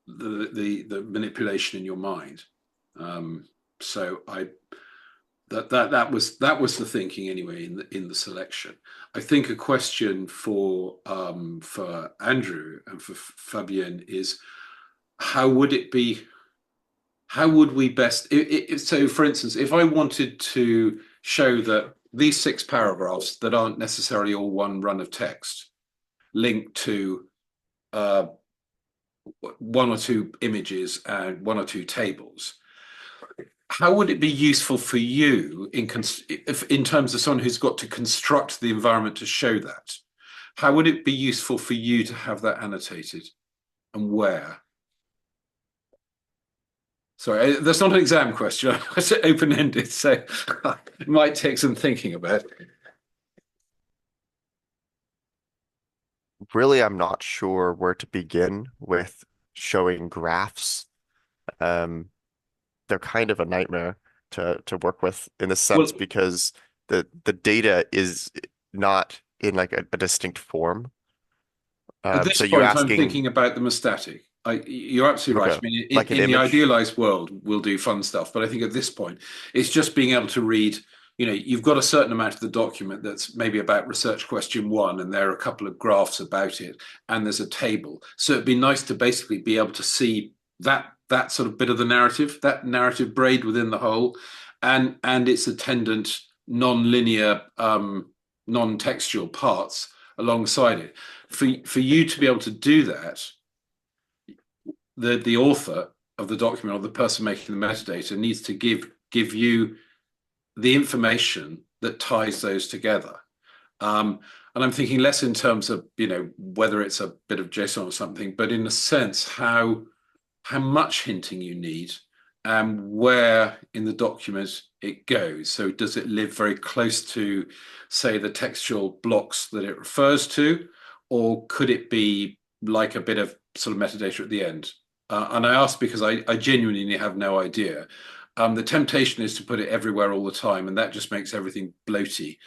the manipulation in your mind. So that was the thinking anyway in the selection. I think a question for Andrew and for Fabienne is, how would we best, so for instance, if I wanted to show that these 6 paragraphs that aren't necessarily all one run of text link to 1 or 2 images and 1 or 2 tables, how would it be useful for you in terms of someone who's got to construct the environment to show that? How would it be useful for you to have that annotated, and where? Sorry, that's not an exam question. It's open-ended, so it might take some thinking about. Really, I'm not sure where to begin with showing graphs. They're kind of a nightmare to work with in a sense, because the data is not in like a distinct form. At this So point, you're I'm asking, thinking about them as static. You're absolutely right. okay, I mean, like an in the image. idealized world, we'll do fun stuff, but I think at this point, it's just being able to read. You've got a certain amount of the document that's maybe about research question 1, and there are a couple of graphs about it, and there's a table. So it'd be nice to basically be able to see that that sort of bit of the narrative, that narrative braid within the whole, and its attendant non-linear, non-textual parts alongside it. For you to be able to do that, the author of the document or the person making the metadata needs to give you the information that ties those together. And I'm thinking less in terms of, you know, whether it's a bit of JSON or something, but in a sense, how much hinting you need and where in the document it goes. So does it live very close to, say, the textual blocks that it refers to, or could it be like a bit of sort of metadata at the end? And I ask because I genuinely have no idea. The temptation is to put it everywhere all the time, and that just makes everything bloaty.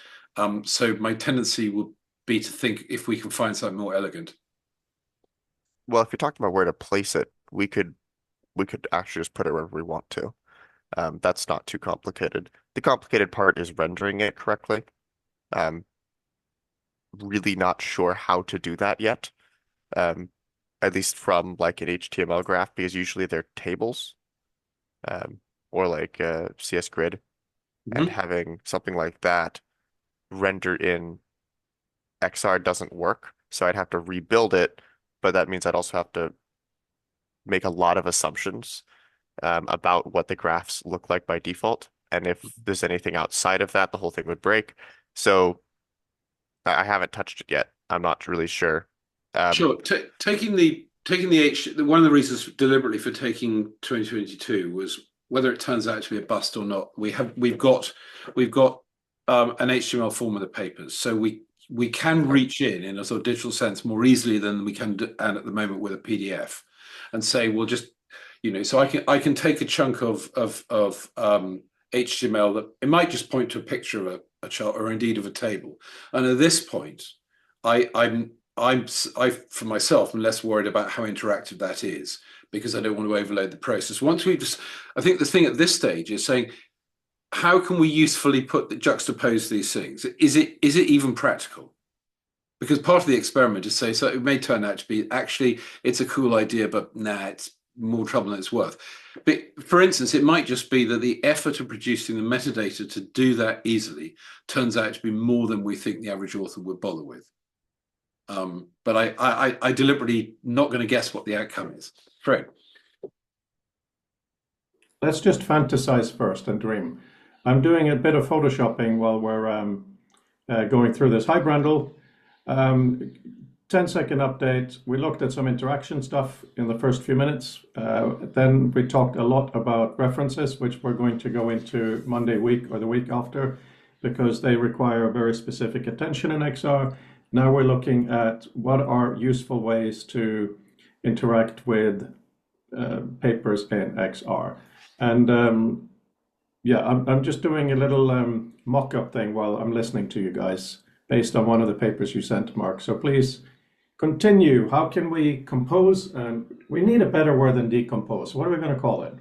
So my tendency would be to think if we can find something more elegant. Well, if you're talking about where to place it, we could actually just put it wherever we want to. That's not too complicated. The complicated part is rendering it correctly. Really not sure how to do that yet. At least from like an HTML graph, because usually they're tables, or like CS Grid, and having something like that rendered in XR doesn't work. So I'd have to rebuild it, but that means I'd also have to make a lot of assumptions about what the graphs look like by default. And if there's anything outside of that, the whole thing would break. So I haven't touched it yet. I'm not really sure. Sure. Taking the one of the reasons deliberately for taking 2022 was whether it turns out to be a bust or not. We've got an HTML form of the papers, so we can reach in a sort of digital sense more easily than we can and at the moment with a PDF, and say we'll just, you know, so I can take a chunk of HTML that it might just point to a picture of a chart or indeed of a table, and at this point, I for myself am less worried about how interactive that is because I don't want to overload the process. I think the thing at this stage is saying, how can we usefully juxtapose these things? Is it even practical? Because part of the experiment is say, so it may turn out to be actually it's a cool idea, but nah, it's more trouble than it's worth. But for instance, it might just be that the effort of producing the metadata to do that easily turns out to be more than we think the average author would bother with. But I deliberately not going to guess what the outcome is. Frode. Let's just fantasize first and dream. I'm doing a bit of photoshopping while we're going through this. Hi, Brandel. 10-second update. We looked at some interaction stuff in the first few minutes. Then we talked a lot about references, which we're going to go into Monday week or the week after, because they require very specific attention in XR. Now we're looking at what are useful ways to interact with papers in XR. And yeah, I'm just doing a little mock-up thing while I'm listening to you guys based on one of the papers you sent, Mark. So please continue. How can we compose? We need a better word than decompose. What are we going to call it?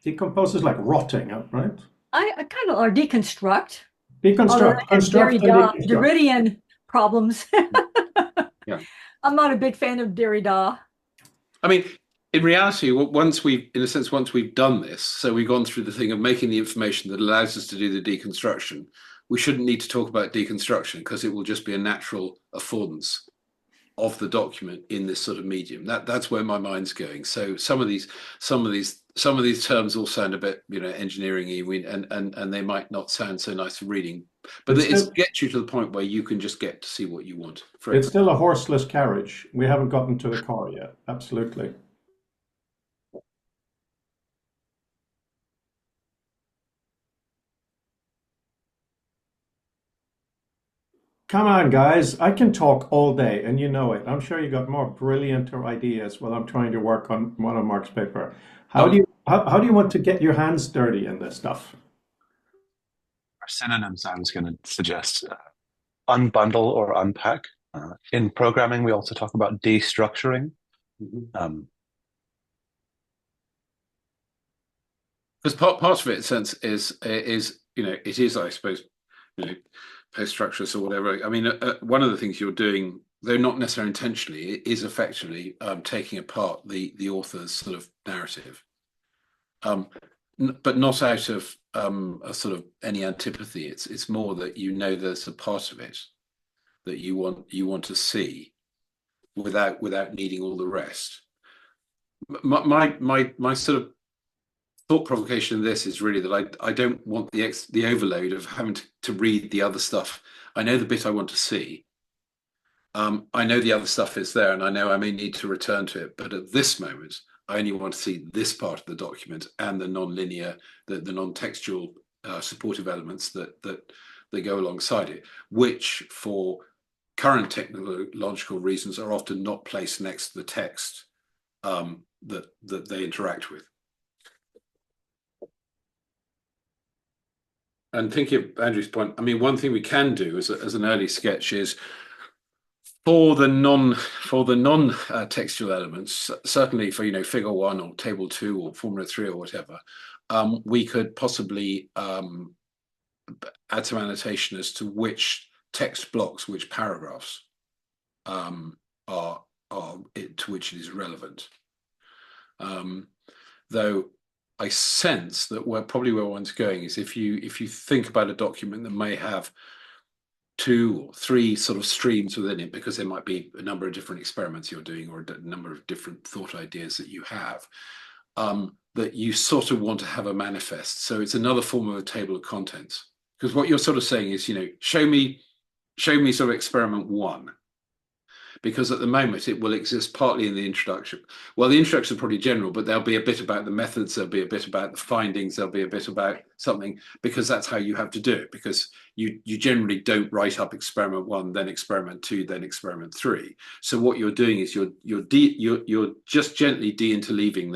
Decompose is like rotting, right? I kind of, or deconstruct. Deconstruct. Construct and deconstruct. Derridian problems. Yeah. I'm not a big fan of Derrida. I mean, in reality, once we've done this, so we've gone through the thing of making the information that allows us to do the deconstruction, we shouldn't need to talk about deconstruction because it will just be a natural affordance of the document in this sort of medium. That's where my mind's going. So some of these terms all sound a bit, you know, engineering-y, and they might not sound so nice for reading, but it gets you to the point where you can just get to see what you want. It's still a horseless carriage. We haven't gotten to the car yet. Absolutely. Come on, guys. I can talk all day, and you know it. I'm sure you got more brillianter ideas while I'm trying to work on one of Mark's paper. How do you want to get your hands dirty in this stuff? Our synonyms, I was going to suggest unbundle or unpack. In programming, we also talk about destructuring. Because part of it, in a sense, is, you know, it is, I suppose, you know, post-structuralists or whatever. I mean, one of the things you're doing, though not necessarily intentionally, is effectively taking apart the author's sort of narrative, but not out of a sort of any antipathy. It's more that there's a part of it that you want to see without needing all the rest. My sort of thought provocation in this is really that I don't want the overload of having to read the other stuff. I know the bit I want to see. I know the other stuff is there, and I know I may need to return to it. But at this moment, I only want to see this part of the document and the non-linear, the non-textual supportive elements that go alongside it, which for current technological reasons are often not placed next to the text that they interact with. And thinking of Andrew's point, I mean, one thing we can do as an early sketch is for the non-textual elements, certainly for figure 1 or table 2 or formula 3 or whatever, we could possibly add some annotation as to which text blocks, which paragraphs are to which it is relevant. Though I sense that where one's going is if you think about a document that may have 2 or 3 sort of streams within it, because there might be a number of different experiments you're doing or a number of different thought ideas that you have, that you sort of want to have a manifest. So it's another form of a table of contents, because what you're sort of saying is, show me sort of experiment 1. Because at the moment it will exist partly in the introduction. Well, the introduction is probably general, but there'll be a bit about the methods, there'll be a bit about the findings, there'll be a bit about something, because that's how you have to do it, because you generally don't write up experiment 1, then experiment 2, then experiment 3. So what you're doing is you're just gently de-interleaving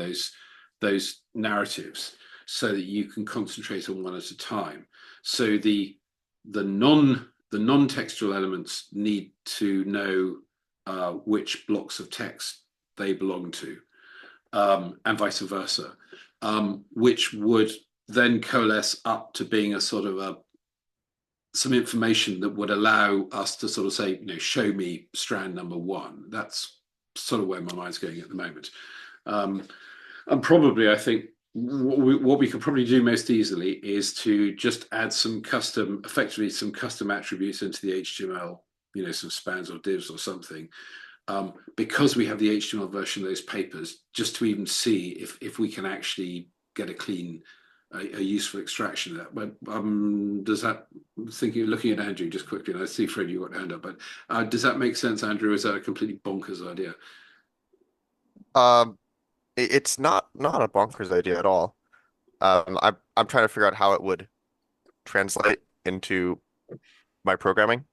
those narratives so that you can concentrate on one at a time. So the non-textual elements need to know which blocks of text they belong to, and vice versa, which would then coalesce up to being a sort of some information that would allow us to sort of say, show me strand number 1. That's sort of where my mind's going at the moment. And probably, I think, what we could probably do most easily is to just add effectively some custom attributes into the HTML, some spans or divs or something, because we have the HTML version of those papers, just to even see if we can actually get a useful extraction of that. But does that, looking at Andrew just quickly, and I see Fred, you got your hand up, but does that make sense, Andrew? Is that a completely bonkers idea? It's not a bonkers idea at all. I'm trying to figure out how it would translate into my programming.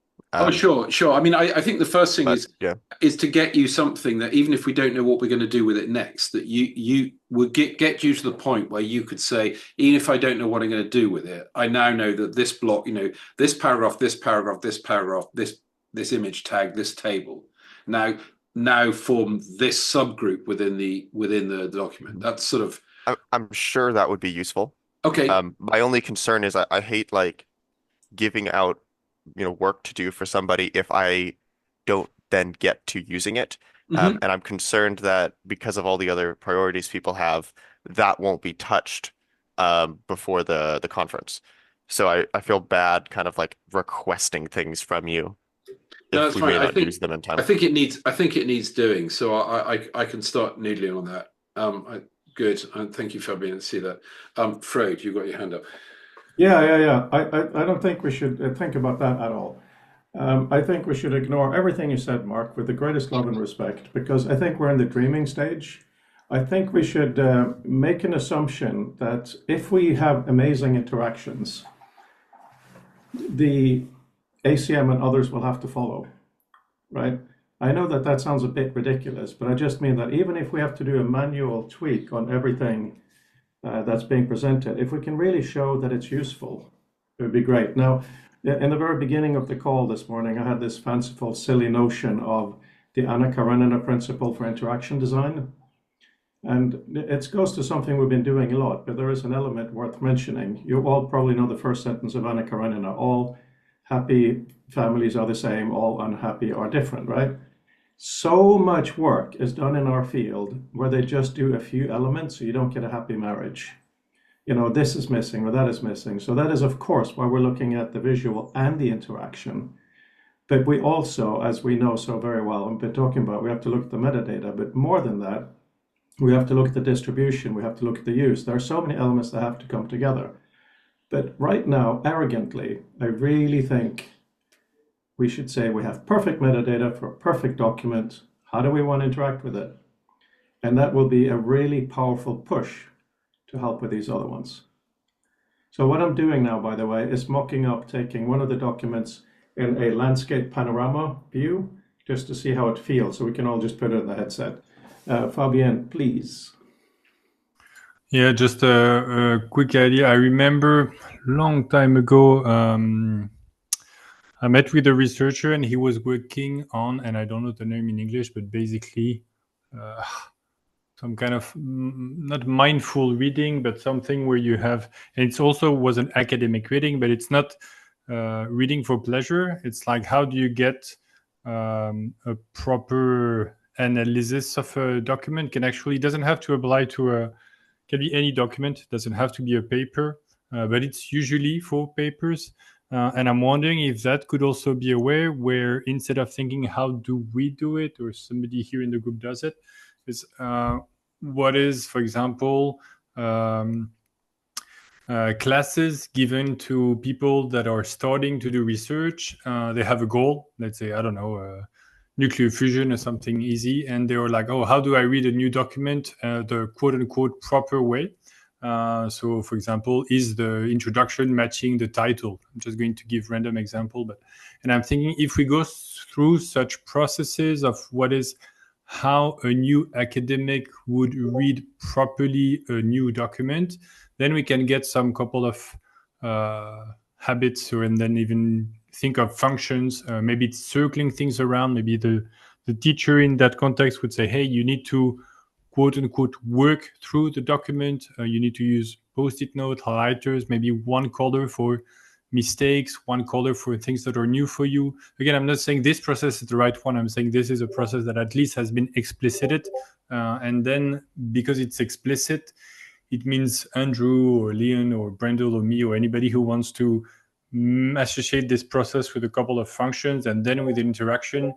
Sure. I mean, I think the first thing is to get you something that, even if we don't know what we're going to do with it next, that you would get you to the point where you could say, even if I don't know what I'm going to do with it, I now know that this block, this paragraph, this paragraph, this paragraph, this image tag, this table, now form this subgroup within the document. That's sort of. I'm sure that would be useful. Okay. My only concern is I hate giving out work to do for somebody if I don't then get to using it. And I'm concerned that because of all the other priorities people have, that won't be touched before the conference. So I feel bad kind of requesting things from you if we may not use them in time. I think it needs doing. So I can start noodling on that. Good. Thank you, Fabian. See that. Frode, you've got your hand up. Yeah. I don't think we should think about that at all. I think we should ignore everything you said, Mark, with the greatest love and respect, because I think we're in the dreaming stage. I think we should make an assumption that if we have amazing interactions, the ACM and others will have to follow, right? I know that sounds a bit ridiculous, but I just mean that even if we have to do a manual tweak on everything that's being presented, if we can really show that it's useful, it would be great. Now, in the very beginning of the call this morning, I had this fanciful, silly notion of the Anna Karenina principle for interaction design. And it goes to something we've been doing a lot, but there is an element worth mentioning. You all probably know the first sentence of Anna Karenina. All happy families are the same, all unhappy are different, right? So much work is done in our field where they just do a few elements so you don't get a happy marriage. You know, this is missing or that is missing. So that is, of course, why we're looking at the visual and the interaction. But we also, as we know so very well and been talking about, we have to look at the metadata. But more than that, we have to look at the distribution. We have to look at the use. There are so many elements that have to come together. But right now, arrogantly, I really think we should say we have perfect metadata for a perfect document. How do we want to interact with it? And that will be a really powerful push to help with these other ones. So what I'm doing now, by the way, is mocking up taking one of the documents in a landscape panorama view, just to see how it feels. So we can all just put it in the headset. Fabienne, please. Yeah, just a quick idea. I remember a long time ago, I met with a researcher and he was working on, and I don't know the name in English, but basically some kind of not mindful reading, but something where you have, and it's also was an academic reading, but it's not reading for pleasure. It's like, how do you get a proper analysis of a document? Can actually, doesn't have to apply to a, can be any document, doesn't have to be a paper, but it's usually for papers. And I'm wondering if that could also be a way where instead of thinking, how do we do it, or somebody here in the group does it, is what is, for example, classes given to people that are starting to do research. They have a goal, let's say, I don't know, nuclear fusion or something easy, and they were like, oh, how do I read a new document the quote unquote proper way? So for example, is the introduction matching the title? I'm just going to give random example, and I'm thinking if we go through such processes of what is how a new academic would read properly a new document, then we can get some couple of habits, and then even think of functions. Maybe it's circling things around. Maybe the teacher in that context would say, hey, you need to quote unquote work through the document. You need to use post-it note, highlighters, maybe one color for mistakes, one color for things that are new for you. Again, I'm not saying this process is the right one. I'm saying this is a process that at least has been explicited. And then because it's explicit, it means Andrew or Leon or Brendel or me or anybody who wants to associate this process with a couple of functions and then with the interaction,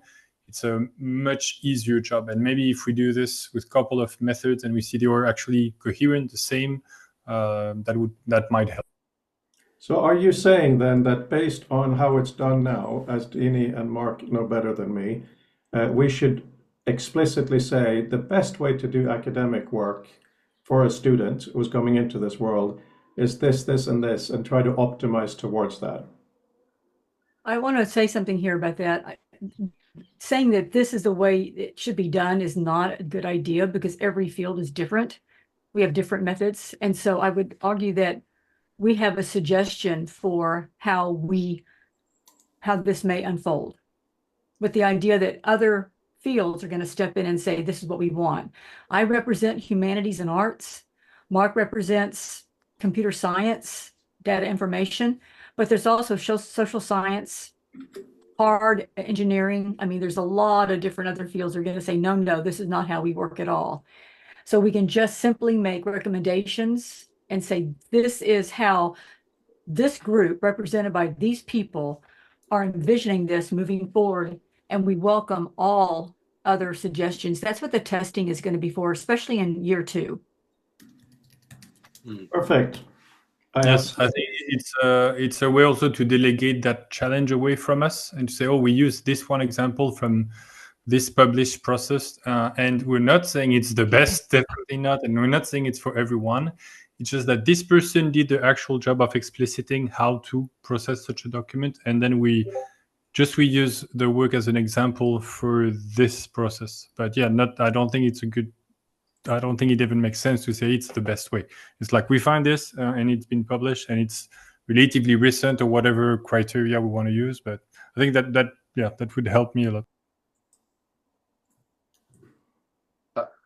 it's a much easier job. And maybe if we do this with a couple of methods and we see they are actually coherent, the same, that might help. So are you saying then that based on how it's done now, as Dini and Mark know better than me, we should explicitly say the best way to do academic work for a student who's coming into this world is this, this, and this, and try to optimize towards that? I want to say something here about that. Saying that this is the way it should be done is not a good idea because every field is different. We have different methods. And so I would argue that we have a suggestion for how this may unfold, with the idea that other fields are going to step in and say, this is what we want. I represent humanities and arts. Mark represents computer science, data information, but there's also social science, hard engineering. I mean, there's a lot of different other fields that are going to say, no, this is not how we work at all. So we can just simply make recommendations and say, this is how this group represented by these people are envisioning this moving forward. And we welcome all other suggestions. That's what the testing is going to be for, especially in year 2. Perfect. Yes, I think it's a way also to delegate that challenge away from us and to say, oh, we use this one example from this published process, and we're not saying it's the best, definitely not, and we're not saying it's for everyone. It's just that this person did the actual job of expliciting how to process such a document, and then we use the work as an example for this process. But yeah, I don't think it even makes sense to say it's the best way. It's like we find this and it's been published and it's relatively recent or whatever criteria we want to use. But I think that would help me a lot.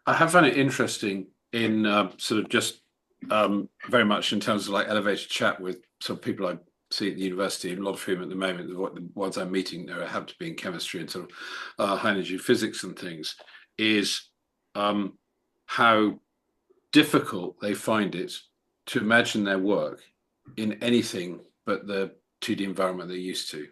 I have found it interesting in sort of just very much in terms of like elevator chat with some people I see at the university, a lot of whom at the moment, the ones I'm meeting, there have to be in chemistry and sort of high energy physics and things, is how difficult they find it to imagine their work in anything but the 2D environment they're used to.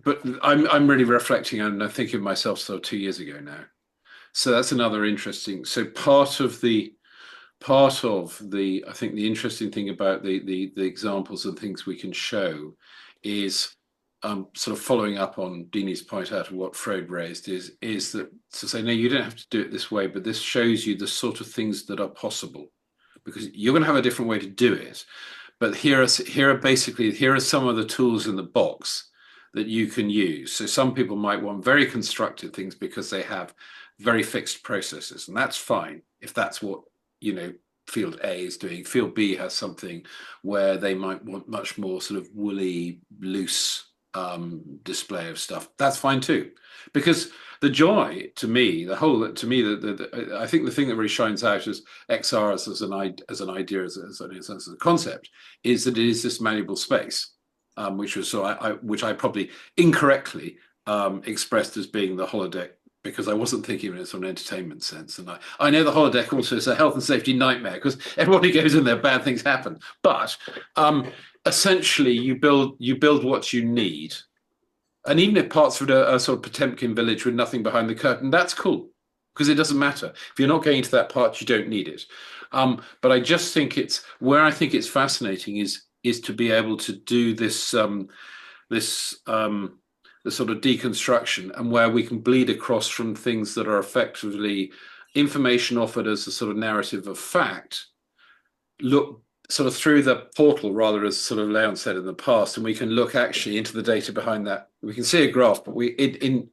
But I'm really reflecting and I think of myself sort of 2 years ago now. So that's another interesting. So part of the I think the interesting thing about the examples and things we can show is sort of following up on Dini's point out of what Frode raised is that to say, no, you don't have to do it this way, but this shows you the sort of things that are possible, because you're going to have a different way to do it. But here are some of the tools in the box that you can use. So some people might want very constructed things because they have very fixed processes, and that's fine if that's what, you know, field A is doing. Field B has something where they might want much more sort of woolly, loose display of stuff. That's fine too, because the joy to me, I think the thing that really shines out as XR as an idea, as a concept, is that it is this malleable space, which I probably incorrectly expressed as being the holodeck, because I wasn't thinking of it from an entertainment sense. And I know the holodeck also is a health and safety nightmare, because everybody goes in there, bad things happen. But essentially, you build what you need. And even if parts of it are sort of Potemkin village with nothing behind the curtain, that's cool, because it doesn't matter. If you're not going into that part, you don't need it. But I just think it's fascinating is to be able to do this the sort of deconstruction, and where we can bleed across from things that are effectively information offered as a sort of narrative of fact, look sort of through the portal, rather, as sort of Leon said in the past, and we can look actually into the data behind that. We can see a graph, but in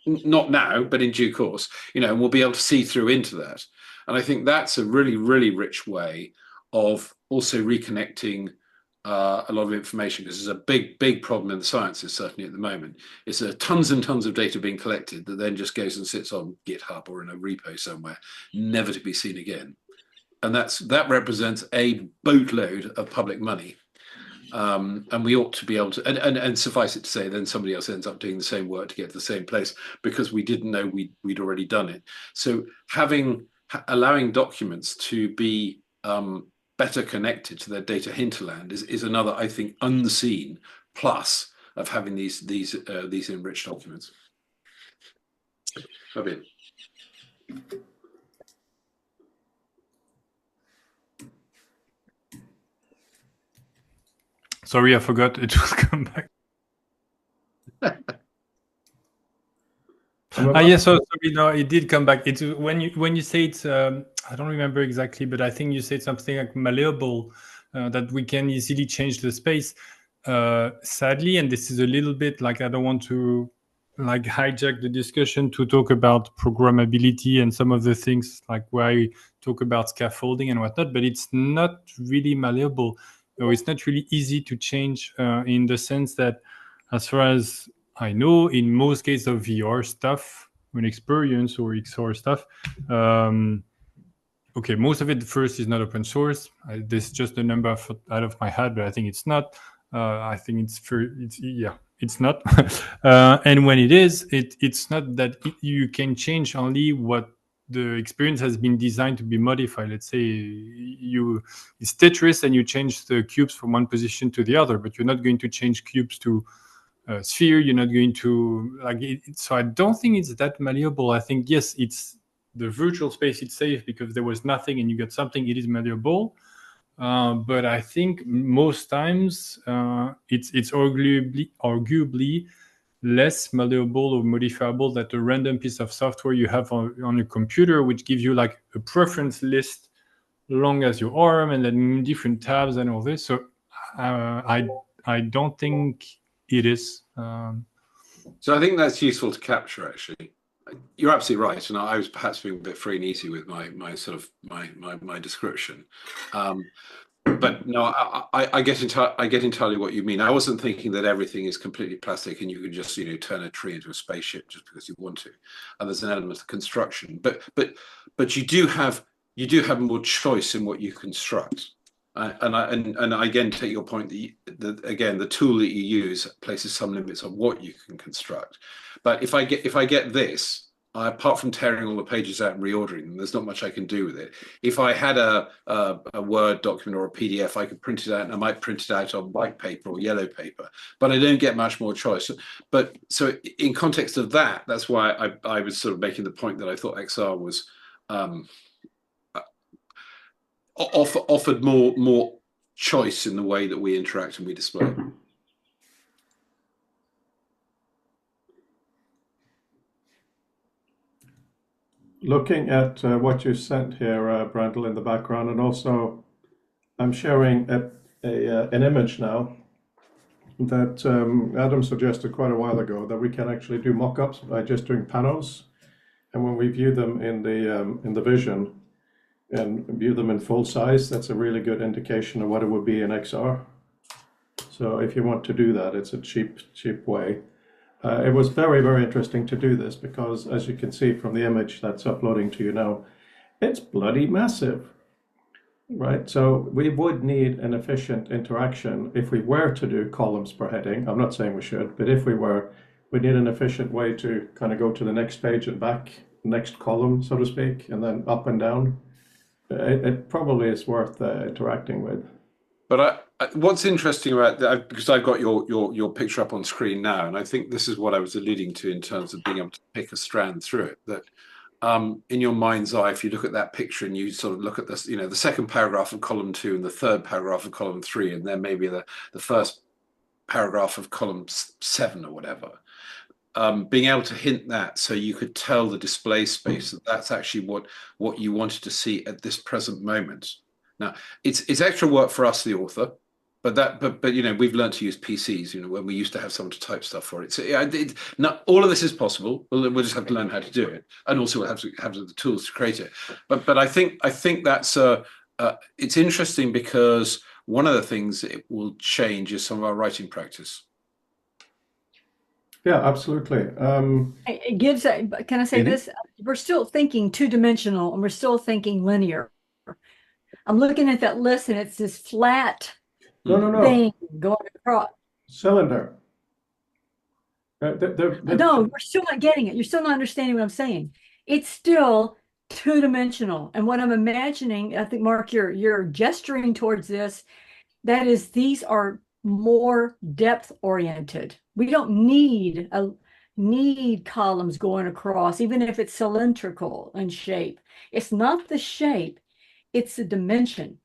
not now, but in due course, you know, and we'll be able to see through into that. And I think that's a really, really rich way of also reconnecting a lot of information, because there's a big problem in the sciences, certainly at the moment. It's tons and tons of data being collected that then just goes and sits on GitHub or in a repo somewhere, never to be seen again. And that represents a boatload of public money. And we ought to be able to, and suffice it to say, then somebody else ends up doing the same work to get to the same place, because we didn't know we'd already done it. So allowing documents to be better connected to their data hinterland is another, I think, unseen plus of having these enriched documents. Fabian. Sorry, I forgot it will come back. Yes, so sorry, no, it did come back. It's when you say it's I don't remember exactly, but I think you said something like malleable, that we can easily change the space. Sadly, and this is a little bit like, I don't want to like hijack the discussion to talk about programmability and some of the things like where I talk about scaffolding and whatnot, but it's not really malleable. So it's not really easy to change in the sense that, as far as I know, in most cases of VR stuff, an experience or XR stuff, okay, most of it first is not open source. This is just a number out of my head, but I think it's not. I think it's not. And when it is, it's not that you can change only what the experience has been designed to be modified. Let's say it's Tetris and you change the cubes from one position to the other, but you're not going to change cubes to sphere. You're not going to like it. So I don't think it's that malleable. I think, yes, it's the virtual space, it's safe because there was nothing and you got something. It is malleable. But I think most times it's arguably less malleable or modifiable than a random piece of software you have on your computer, which gives you like a preference list long as your arm and then different tabs and all this. So I don't think it is. So I think that's useful to capture, actually. You're absolutely right, and I was perhaps being a bit free and easy with my sort of my description. But no, I get entirely what you mean. I wasn't thinking that everything is completely plastic and you can just, you know, turn a tree into a spaceship just because you want to. And there's an element of construction, but you do have more choice in what you construct. And I again take your point that again the tool that you use places some limits on what you can construct. But if I get this, apart from tearing all the pages out and reordering them, there's not much I can do with it. If I had a Word document or a PDF, I could print it out, and I might print it out on white paper or yellow paper, but I don't get much more choice. But so in context of that, that's why I was sort of making the point that I thought XR was offered more choice in the way that we interact and we display. Looking at what you sent here, Brandel, in the background, and also I'm sharing an image now that Adam suggested quite a while ago, that we can actually do mock-ups by just doing panels, and when we view them in the vision and view them in full size, that's a really good indication of what it would be in XR. So if you want to do that, it's a cheap way. It was very, very interesting to do this because, as you can see from the image that's uploading to you now, it's bloody massive, right? So we would need an efficient interaction if we were to do columns per heading. I'm not saying we should, but if we were, we need an efficient way to kind of go to the next page and back, next column, so to speak, and then up and down. It probably is worth interacting with. But what's interesting about that, because I've got your picture up on screen now, and I think this is what I was alluding to in terms of being able to pick a strand through it, that in your mind's eye, if you look at that picture and you sort of look at this, you know, the second paragraph of column 2 and the third paragraph of column 3, and then maybe the first paragraph of column 7 or whatever, being able to hint that so you could tell the display space that that's actually what you wanted to see at this present moment. Now, it's extra work for us, the author, but you know, we've learned to use PCs, you know, when we used to have someone to type stuff for it. So not all of this is possible. We'll just have to learn how to do it, and also we'll have to have the tools to create it. But I think that's it's interesting because one of the things it will change is some of our writing practice. Yeah, absolutely. It gives, can I say this? We're still thinking two-dimensional and we're still thinking linear. I'm looking at that list and it's this flat thing going across. Cylinder. No, we're still not getting it. You're still not understanding what I'm saying. It's still two-dimensional. And what I'm imagining, I think, Mark, you're gesturing towards this, that is, these are more depth-oriented. We don't need columns going across, even if it's cylindrical in shape. It's not the shape, it's the dimension.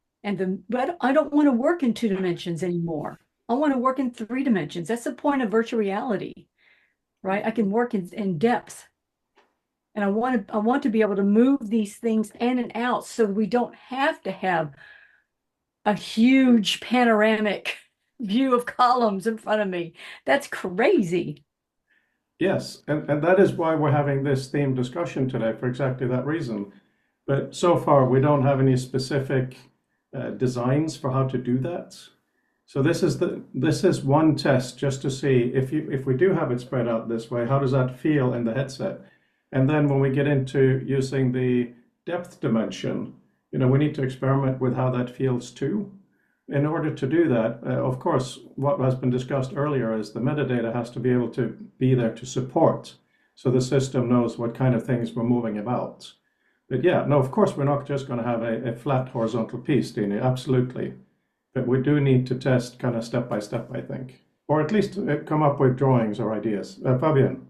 But I don't want to work in 2 dimensions anymore. I want to work in 3 dimensions. That's the point of virtual reality, right? I can work in depth. And I want to be able to move these things in and out so we don't have to have a huge panoramic view of columns in front of me. That's crazy. Yes, and that is why we're having this theme discussion today, for exactly that reason. But so far, we don't have any specific designs for how to do that. So this is one test just to see if we do have it spread out this way, how does that feel in the headset? And then when we get into using the depth dimension, you know, we need to experiment with how that feels too. In order to do that, of course, what has been discussed earlier is the metadata has to be able to be there to support, so the system knows what kind of things we're moving about. But yeah, no, of course, we're not just going to have a flat horizontal piece, Dini, absolutely. But we do need to test kind of step by step, I think, or at least come up with drawings or ideas. Fabian?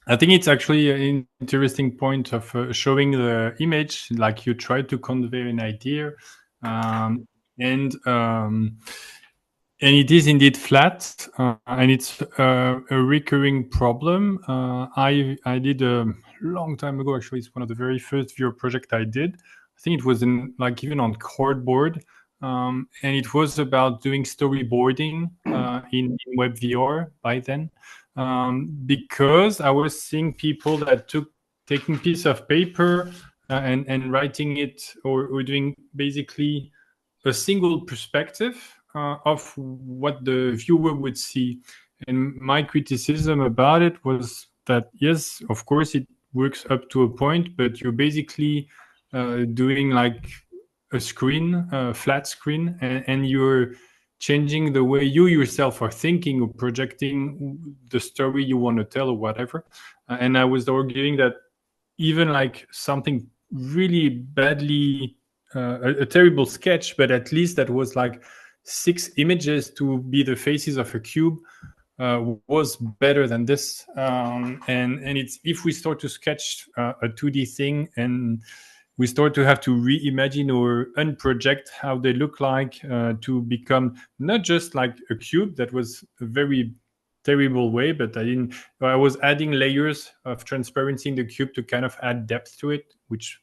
I think it's actually an interesting point of showing the image, like you try to convey an idea, and it is indeed flat, and it's a recurring problem. I did a long time ago, actually, it's one of the very first viewer project I did. I think it was even on cardboard, and it was about doing storyboarding in WebVR by then. Because I was seeing people that taking piece of paper and writing it or doing basically a single perspective of what the viewer would see. And my criticism about it was that, yes, of course, it works up to a point, but you're basically doing like a screen, a flat screen, and you're changing the way you yourself are thinking or projecting the story you want to tell or whatever. And I was arguing that even like something really badly, a terrible sketch, but at least that was like 6 images to be the faces of a cube, was better than this. And it's, if we start to sketch a 2D thing and we start to have to reimagine or unproject how they look like, to become not just like a cube that was a very terrible way, but I was adding layers of transparency in the cube to kind of add depth to it, which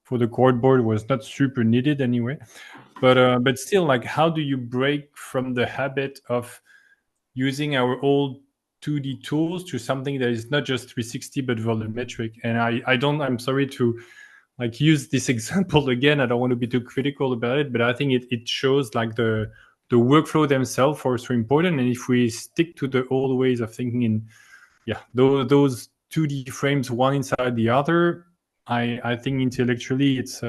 for the cardboard was not super needed anyway. But still, like, how do you break from the habit of using our old 2D tools to something that is not just 360 but volumetric? And I'm sorry to like use this example again. I don't want to be too critical about it, but I think it shows like the workflow themselves are so important. And if we stick to the old ways of thinking in those 2D frames one inside the other, I think intellectually it's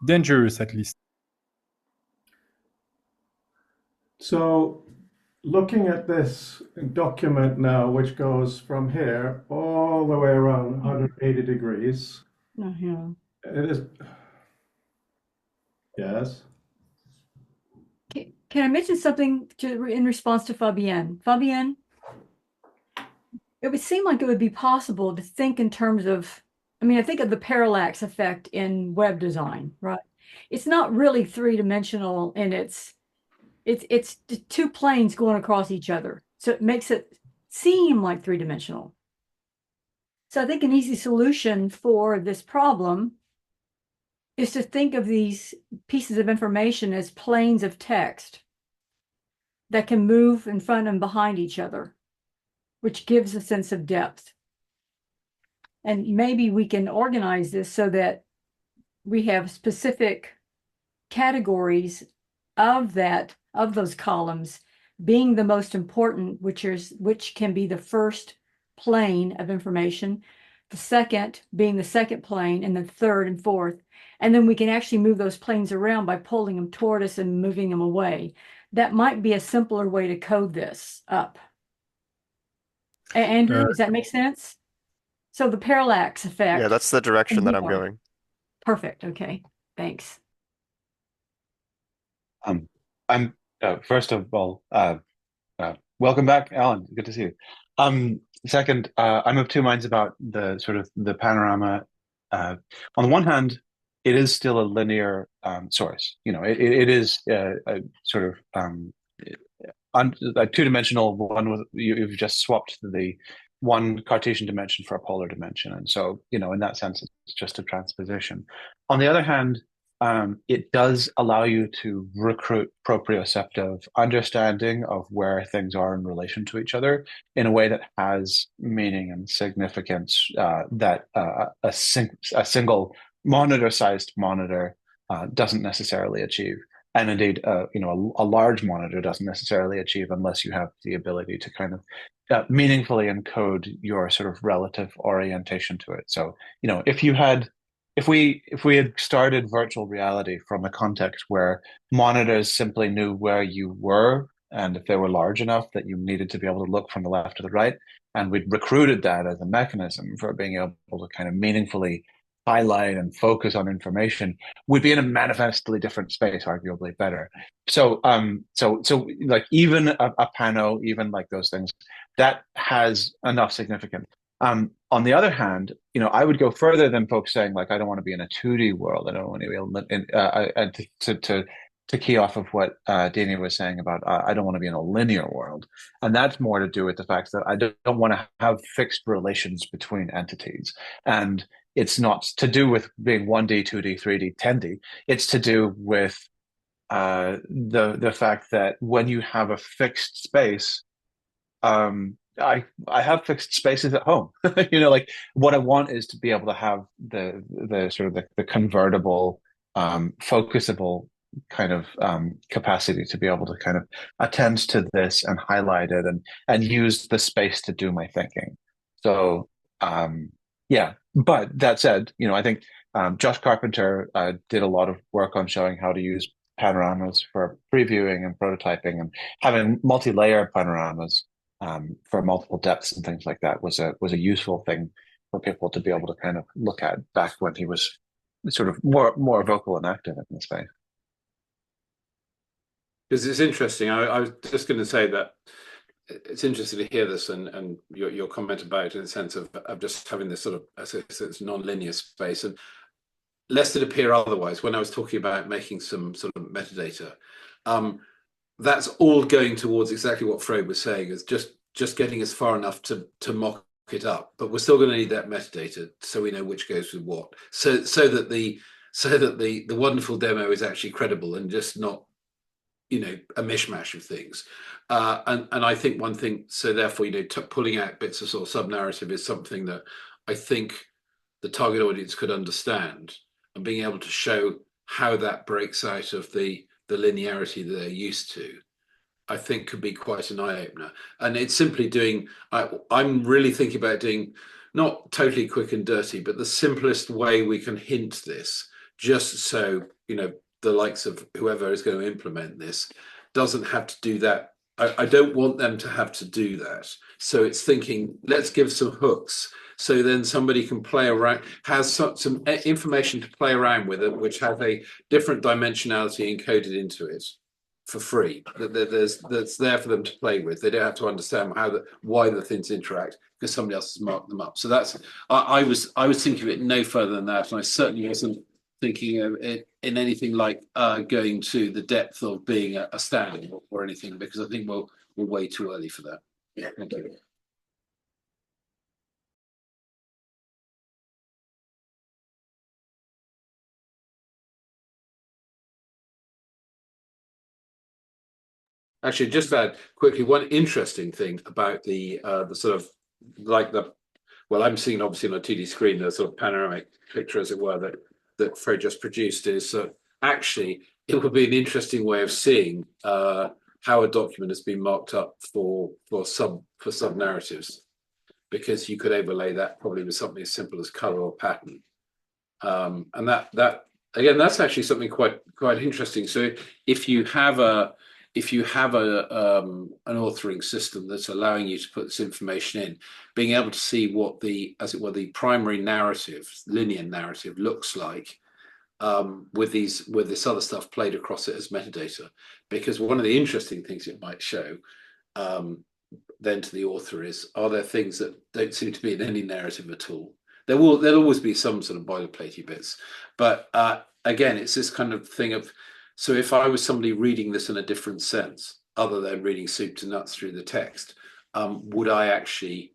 dangerous, at least. So looking at this document now, which goes from here all the way around 180 degrees, Yeah. it is, yes. Can I mention something in response to Fabienne? Fabienne, it would seem like it would be possible to think in terms of, I mean, I think of the parallax effect in web design, right? It's not really three-dimensional, and it's two planes going across each other. So it makes it seem like three-dimensional. So I think an easy solution for this problem is to think of these pieces of information as planes of text that can move in front and behind each other, which gives a sense of depth. And maybe we can organize this so that we have specific categories of those columns being the most important, which can be the first plane of information, the second being the second plane, and the third and fourth. And then we can actually move those planes around by pulling them toward us and moving them away. That might be a simpler way to code this up. Andrew, does that make sense? So the parallax effect. Yeah, that's the direction that I'm going. Perfect. Okay. Thanks. I'm first of all, welcome back, Alan. Good to see you. Second, I'm of two minds about the sort of the panorama. On the one hand, it is still a linear source. You know, it is a sort of a two-dimensional one. With you've just swapped the one Cartesian dimension for a polar dimension, and so you know, in that sense, it's just a transposition. On the other hand, it does allow you to recruit proprioceptive understanding of where things are in relation to each other in a way that has meaning and significance that a single monitor-sized monitor doesn't necessarily achieve. And indeed, you know, a large monitor doesn't necessarily achieve unless you have the ability to kind of meaningfully encode your sort of relative orientation to it. So, you know, if we had started virtual reality from a context where monitors simply knew where you were, and if they were large enough that you needed to be able to look from the left to the right, and we'd recruited that as a mechanism for being able to kind of meaningfully highlight and focus on information, we'd be in a manifestly different space, arguably better. So like even a pano, even like those things, that has enough significance. On the other hand, you know, I would go further than folks saying like, I don't want to be in a 2D world. I don't want to be able to key off of what Dani was saying about I don't want to be in a linear world. And that's more to do with the fact that I don't want to have fixed relations between entities. And it's not to do with being 1D, 2D, 3D, 10D. It's to do with the fact that when you have a fixed space, I have fixed spaces at home. You know, like what I want is to be able to have the sort of the convertible, focusable kind of capacity to be able to kind of attend to this and highlight it and use the space to do my thinking. So yeah, but that said, you know, I think Josh Carpenter did a lot of work on showing how to use panoramas for previewing and prototyping, and having multi-layer panoramas for multiple depths and things like that was a useful thing for people to be able to kind of look at back when he was sort of more vocal and active in this space. Because it's interesting. I was just going to say that it's interesting to hear this and your comment about it in the sense of just having this sort of, as it's non-linear space, and lest it appear otherwise, when I was talking about making some sort of metadata, that's all going towards exactly what Frode was saying, is just getting us far enough to mock it up, but we're still going to need that metadata so we know which goes with what, so that the wonderful demo is actually credible and just not, you know, a mishmash of things. And I think one thing, so therefore, you know, pulling out bits of sort of sub-narrative is something that I think the target audience could understand, and being able to show how that breaks out of the linearity that they're used to, I think could be quite an eye-opener. And it's simply doing, I'm really thinking about doing, not totally quick and dirty, but the simplest way we can hint this, just so, you know, the likes of whoever is going to implement this doesn't have to do that. I don't want them to have to do that. So it's thinking, let's give some hooks, so then somebody can play around, has some information to play around with it, which has a different dimensionality encoded into it for free. That's there for them to play with. They don't have to understand why the things interact, because somebody else has marked them up. So that's, I was thinking of it no further than that, and I certainly wasn't thinking of it in anything like going to the depth of being a standard or anything, because I think we're way too early for that. Yeah, thank you. Actually, just add quickly one interesting thing about the sort of like the, well, I'm seeing obviously on a 2D screen the sort of panoramic picture, as it were, that Frode just produced, is actually it would be an interesting way of seeing how a document has been marked up for sub narratives, because you could overlay that probably with something as simple as color or pattern, and that again, that's actually something quite interesting. So if you have an authoring system that's allowing you to put this information in, being able to see what the, as it were, the primary narrative, linear narrative looks like, with this other stuff played across it as metadata, because one of the interesting things it might show then to the author is, are there things that don't seem to be in any narrative at all? There'll always be some sort of boilerplatey bits, but again, it's this kind of thing of, so if I was somebody reading this in a different sense, other than reading soup to nuts through the text, would I actually,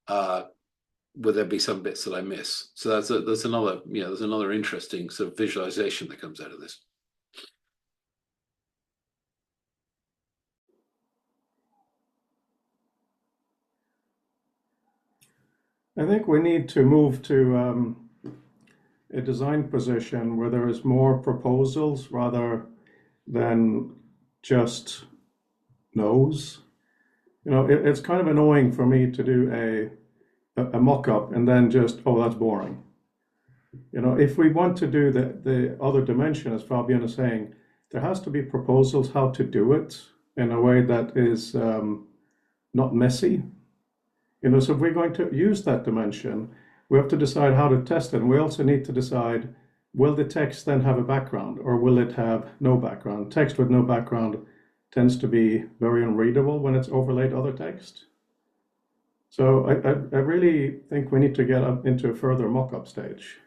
would there be some bits that I miss? So there's another, you know, there's another interesting sort of visualization that comes out of this. I think we need to move to a design position where there is more proposals rather than just no's. You know, it's kind of annoying for me to do a mock-up and then just, oh, that's boring. You know, if we want to do the other dimension, as Fabian is saying, there has to be proposals how to do it in a way that is not messy. You know, so if we're going to use that dimension, we have to decide how to test it. And we also need to decide, will the text then have a background, or will it have no background? Text with no background tends to be very unreadable when it's overlaid other text. So I really think we need to get up into a further mock-up stage,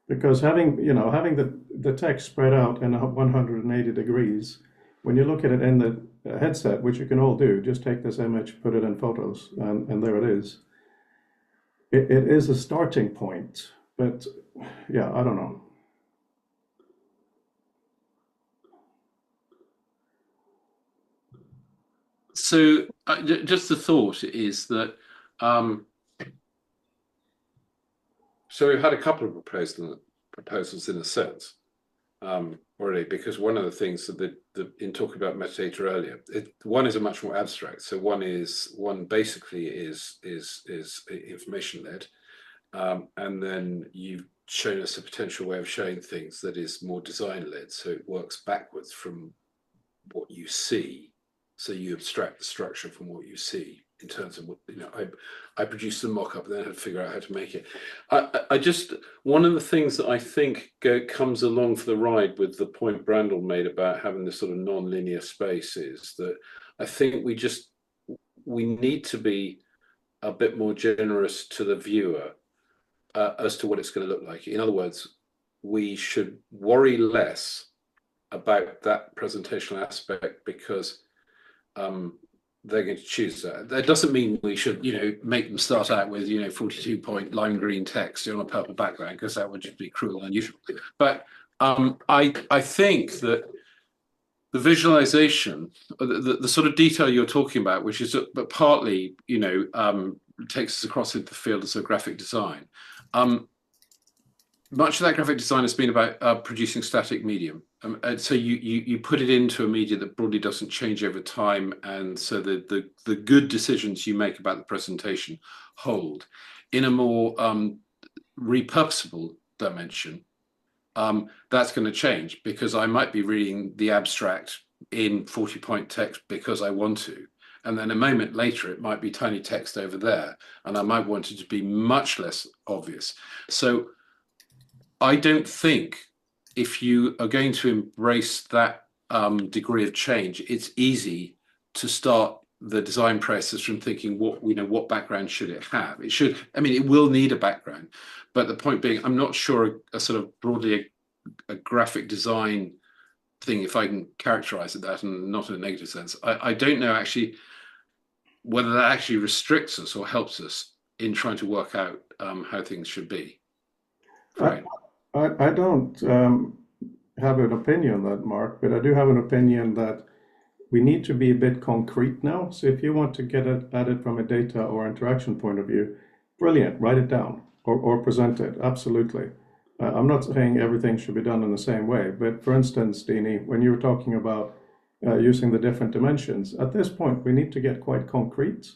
because having the text spread out in 180 degrees, when you look at it in the headset, which you can all do, just take this image, put it in photos, and there it is. It is a starting point, but yeah, I don't know. So just the thought is that, so we've had a couple of proposals in a sense already, because one of the things that in talking about metadata earlier, one is a much more abstract. So one basically is information led, and then you've shown us a potential way of showing things that is more design-led, so it works backwards from what you see. So you abstract the structure from what you see in terms of what, I produced the mock-up and then had to figure out how to make it. I just, one of the things that I think comes along for the ride with the point Brandel made about having this sort of non-linear space is that I think we need to be a bit more generous to the viewer as to what it's going to look like. In other words, we should worry less about that presentational aspect because they're going to choose that. That doesn't mean we should, make them start out with, 42-point lime green text on a purple background, because that would just be cruel and unusual. But I think that the visualization, the sort of detail you're talking about, which is, but partly, takes us across into the field of sort of graphic design. Much of that graphic design has been about producing static medium. And so you put it into a media that broadly doesn't change over time, and so the good decisions you make about the presentation hold. In a more repurposable dimension, that's going to change, because I might be reading the abstract in 40-point text because I want to, and then a moment later it might be tiny text over there, and I might want it to be much less obvious. So I don't think, if you are going to embrace that degree of change, it's easy to start the design process from thinking what background should it have. It should, it will need a background, but the point being, I'm not sure a sort of broadly a graphic design thing, if I can characterize it that, and not in a negative sense, I don't know actually whether that actually restricts us or helps us in trying to work out how things should be. Right. I don't have an opinion on that, Mark, but I do have an opinion that we need to be a bit concrete now. So if you want to get at it from a data or interaction point of view, brilliant, write it down or present it, absolutely. I'm not saying everything should be done in the same way, but for instance, Dini, when you were talking about using the different dimensions, at this point, we need to get quite concrete.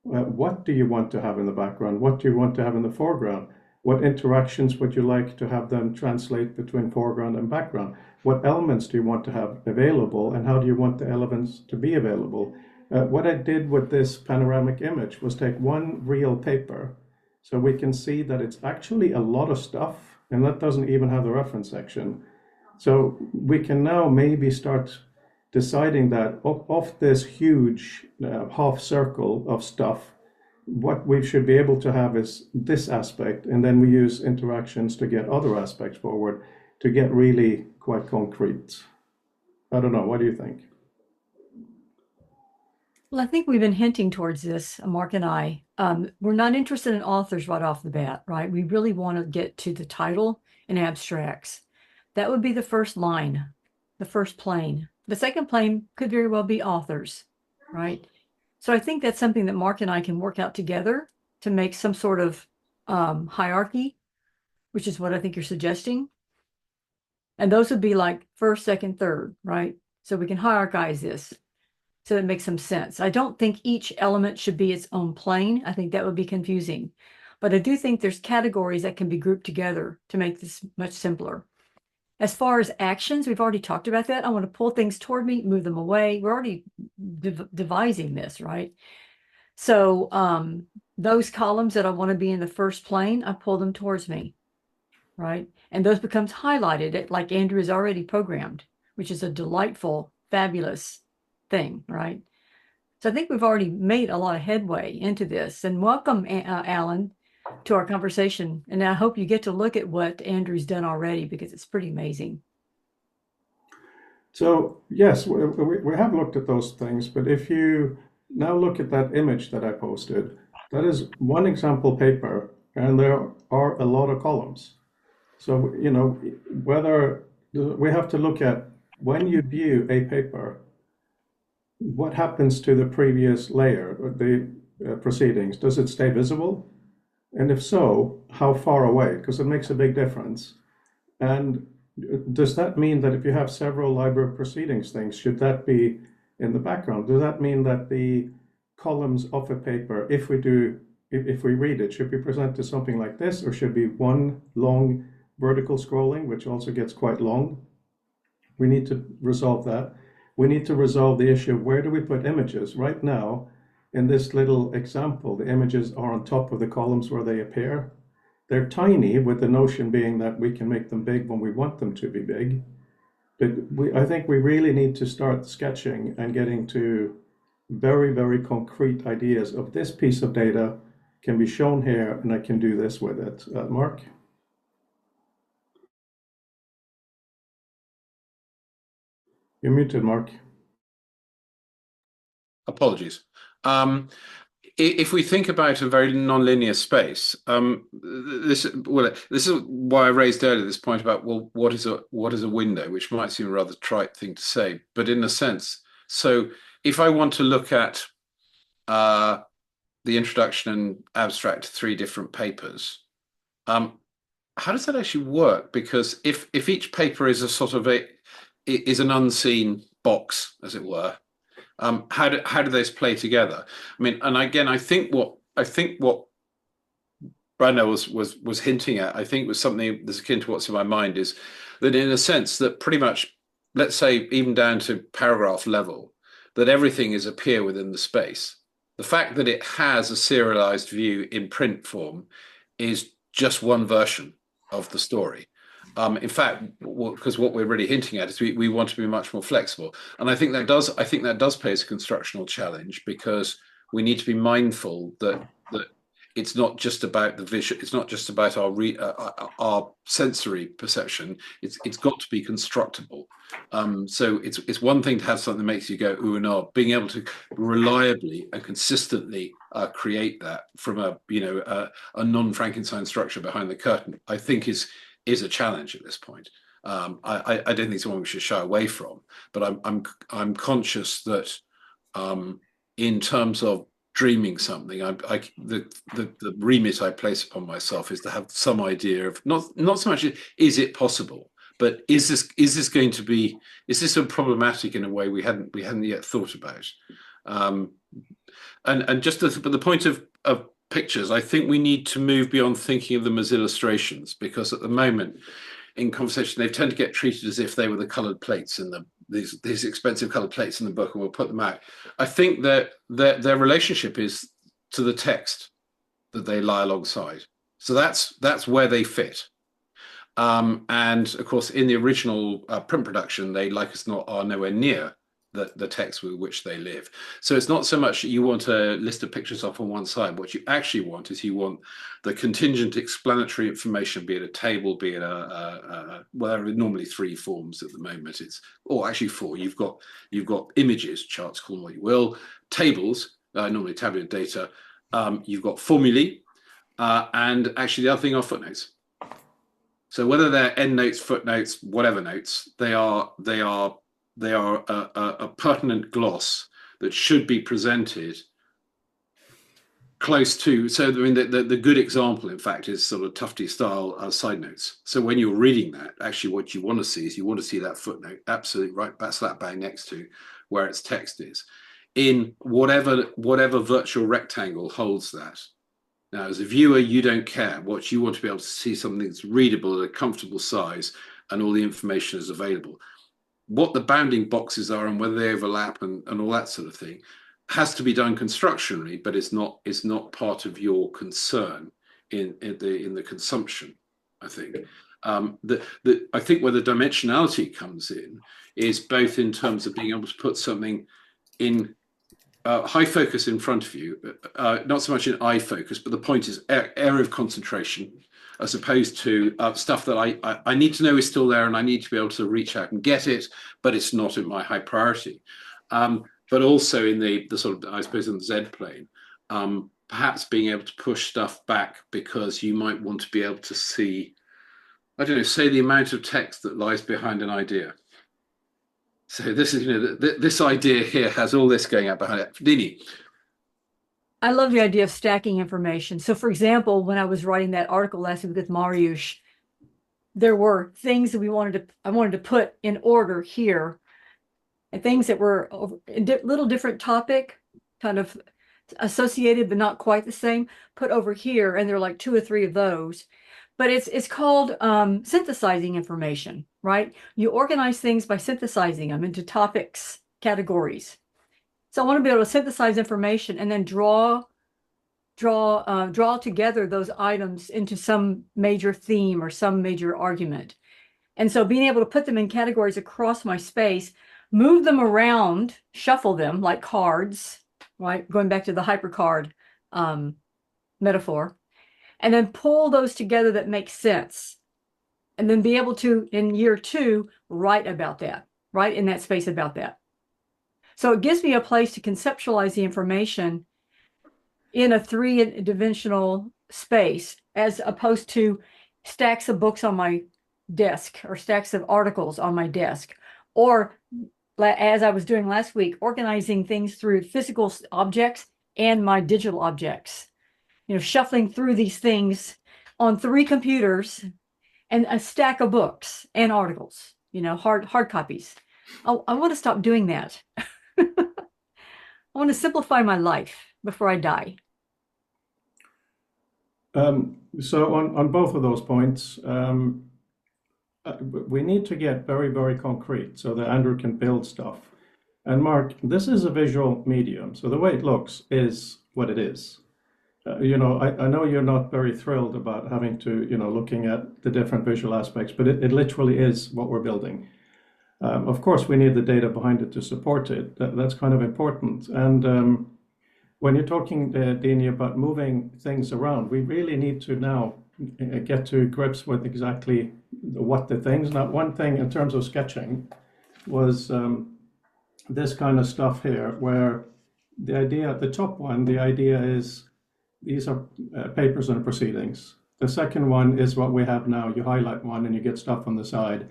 What do you want to have in the background? What do you want to have in the foreground? What interactions would you like to have them translate between foreground and background? What elements do you want to have available, and how do you want the elements to be available? What I did with this panoramic image was take one real paper, so we can see that it's actually a lot of stuff, and that doesn't even have the reference section. So we can now maybe start deciding that of this huge half circle of stuff, what we should be able to have is this aspect, and then we use interactions to get other aspects forward to get really quite concrete. I don't know, what do you think? Well, I think we've been hinting towards this, Mark and I. We're not interested in authors right off the bat, right? We really want to get to the title and abstracts. That would be the first line, the first plane. The second plane could very well be authors, right? So I think that's something that Mark and I can work out together to make some sort of hierarchy, which is what I think you're suggesting. And those would be like first, second, third, right? So we can hierarchize this so that it makes some sense. I don't think each element should be its own plane. I think that would be confusing. But I do think there's categories that can be grouped together to make this much simpler. As far as actions, we've already talked about that. I want to pull things toward me, move them away. We're already devising this, right? So those columns that I want to be in the first plane, I pull them towards me, right? And those becomes highlighted, like Andrew has already programmed, which is a delightful, fabulous thing, right? So I think we've already made a lot of headway into this. And welcome, Alan, to our conversation. And I hope you get to look at what Andrew's done already, because it's pretty amazing. So yes, we have looked at those things, but if you now look at that image that I posted, that is one example paper, and there are a lot of columns. So, whether we have to look at, when you view a paper, what happens to the previous layer, the proceedings? Does it stay visible? And if so, how far away? Because it makes a big difference. And does that mean that if you have several library proceedings things, should that be in the background? Does that mean that the columns of a paper, if we do if we read it, should we present to something like this, or should be one long vertical scrolling, which also gets quite long? We need to resolve that. We need to resolve the issue of where do we put images? Right now, in this little example, the images are on top of the columns where they appear. They're tiny, with the notion being that we can make them big when we want them to be big. But I think we really need to start sketching and getting to very, very concrete ideas of this piece of data can be shown here, and I can do this with it. Mark? You're muted, Mark. Apologies. If we think about a very nonlinear space, this is why I raised earlier this point about, well, what is a window, which might seem a rather trite thing to say, but in a sense, so if I want to look at the introduction and abstract to 3 different papers, how does that actually work? Because if each paper is a sort of is an unseen box, as it were, how do those play together? I mean, and again, I think what Brando was hinting at, I think was something that's akin to what's in my mind, is that in a sense that pretty much, let's say even down to paragraph level, that everything is appear within the space. The fact that it has a serialized view in print form is just one version of the story. In fact, because what we're really hinting at is we want to be much more flexible, and I think that does pose a constructional challenge, because we need to be mindful that it's not just about the visual, it's not just about our sensory perception. It's got to be constructible. So it's one thing to have something that makes you go ooh and ah. Being able to reliably and consistently create that from a non-Frankenstein structure behind the curtain, I think is a challenge at this point. I don't think it's one we should shy away from, but I'm conscious that in terms of dreaming something, the remit I place upon myself is to have some idea of not so much is it possible, but is this going to be, is this a problematic in a way we hadn't yet thought about, and just the point of pictures, I think we need to move beyond thinking of them as illustrations, because at the moment in conversation they tend to get treated as if they were the colored plates in these expensive colored plates in the book, and we'll put them out. I think that their relationship is to the text that they lie alongside. So that's where they fit. And of course, in the original print production, they, like us not, are nowhere near the text with which they live. So it's not so much you want a list of pictures off on one side. What you actually want is you want the contingent explanatory information, be it a table, be it well, there are normally 3 forms at the moment. Or actually 4. You've got images, charts, call them what you will, tables, normally tabular data. You've got formulae, and actually the other thing are footnotes. So whether they're endnotes, footnotes, whatever notes, they are a pertinent gloss that should be presented close to. So I mean, the good example, in fact, is sort of Tufte style side notes. So when you're reading that, actually, what you want to see is you want to see that footnote absolutely right, slap bang next to where its text is, in whatever virtual rectangle holds that. Now, as a viewer, you don't care. What you want to be able to see something that's readable at a comfortable size, and all the information is available. What the bounding boxes are and whether they overlap and all that sort of thing has to be done constructionally, but it's not part of your concern in the consumption. I think I think where the dimensionality comes in is both in terms of being able to put something in high focus in front of you, not so much in eye focus, but the point is area of concentration, as opposed to stuff that I need to know is still there and I need to be able to reach out and get it, but it's not in my high priority. But also in the sort of, I suppose, in the Z plane, perhaps being able to push stuff back because you might want to be able to see, I don't know, say the amount of text that lies behind an idea. So this is, this idea here has all this going out behind it. Dini. I love the idea of stacking information. So for example, when I was writing that article last week with Mariusz, there were things that I wanted to put in order here, and things that were a little different topic, kind of associated, but not quite the same, put over here, and there are like 2 or 3 of those. But it's called synthesizing information, right? You organize things by synthesizing them into topics, categories. So I want to be able to synthesize information and then draw together those items into some major theme or some major argument. And so being able to put them in categories across my space, move them around, shuffle them like cards, right? Going back to the hypercard metaphor, and then pull those together that make sense. And then be able to, in year 2, write about that, write in that space about that. So it gives me a place to conceptualize the information in a 3-dimensional space, as opposed to stacks of books on my desk or stacks of articles on my desk, or as I was doing last week, organizing things through physical objects and my digital objects, shuffling through these things on 3 computers and a stack of books and articles, hard copies. I want to stop doing that. I want to simplify my life before I die. So on both of those points, we need to get very, very concrete so that Andrew can build stuff. And Mark, this is a visual medium, so the way it looks is what it is. I know you're not very thrilled about having to, looking at the different visual aspects, but it literally is what we're building. Of course, we need the data behind it to support it. That's kind of important. And when you're talking, Dini, about moving things around, we really need to now get to grips with exactly what the things. Now, one thing in terms of sketching was this kind of stuff here, where the idea, the top one, the idea is these are papers and proceedings. The second one is what we have now. You highlight one and you get stuff on the side.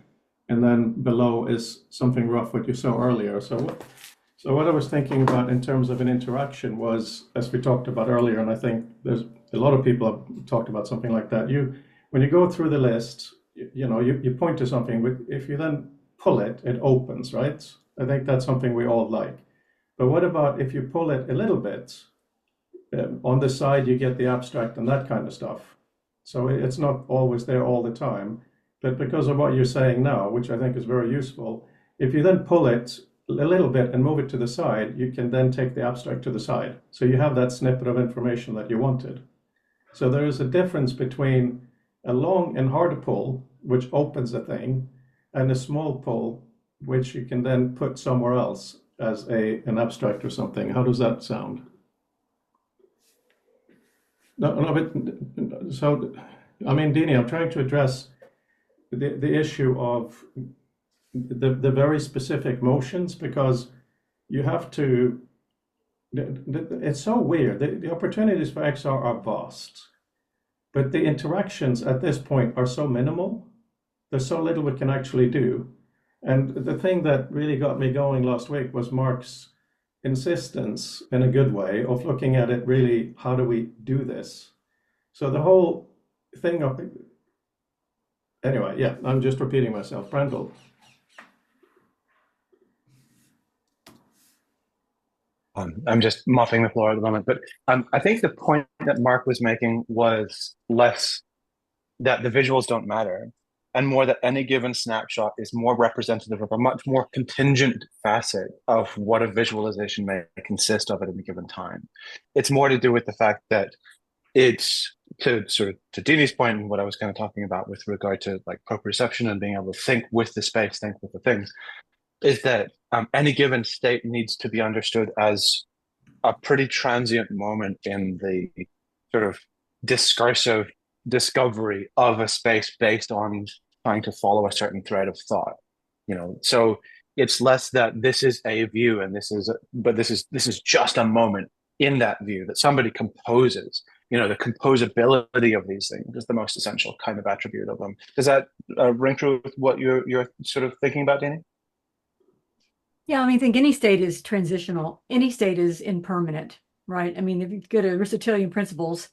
And then below is something rough, what you saw earlier. So what I was thinking about in terms of an interaction was, as we talked about earlier, and I think there's a lot of people have talked about something like that. When you go through the list, you point to something. If you then pull it, it opens, right? I think that's something we all like. But what about if you pull it a little bit? On the side, you get the abstract and that kind of stuff. So it's not always there all the time. But because of what you're saying now, which I think is very useful, if you then pull it a little bit and move it to the side, you can then take the abstract to the side. So you have that snippet of information that you wanted. So there is a difference between a long and hard pull, which opens a thing, and a small pull, which you can then put somewhere else as an abstract or something. How does that sound? No, but so, I mean, Dini, I'm trying to address the issue of the very specific motions, because you have to, it's so weird. The opportunities for XR are vast, but the interactions at this point are so minimal. There's so little we can actually do. And the thing that really got me going last week was Mark's insistence, in a good way, of looking at it really, how do we do this? So the whole thing of, anyway, yeah, I'm just repeating myself. Brandel. I'm just mopping the floor at the moment, but I think the point that Mark was making was less that the visuals don't matter, and more that any given snapshot is more representative of a much more contingent facet of what a visualization may consist of at any given time. It's more to do with the fact that it's, to Dini's point and what I was kind of talking about with regard to like proprioception and being able to think with the space, think with the things, is that any given state needs to be understood as a pretty transient moment in the sort of discursive discovery of a space based on trying to follow a certain thread of thought. So it's less that this is a view and this is just a moment in that view that somebody composes. The composability of these things is the most essential kind of attribute of them. Does that ring true with what you're sort of thinking about, Dini? Yeah, I think any state is transitional. Any state is impermanent, right? If you go to Aristotelian principles,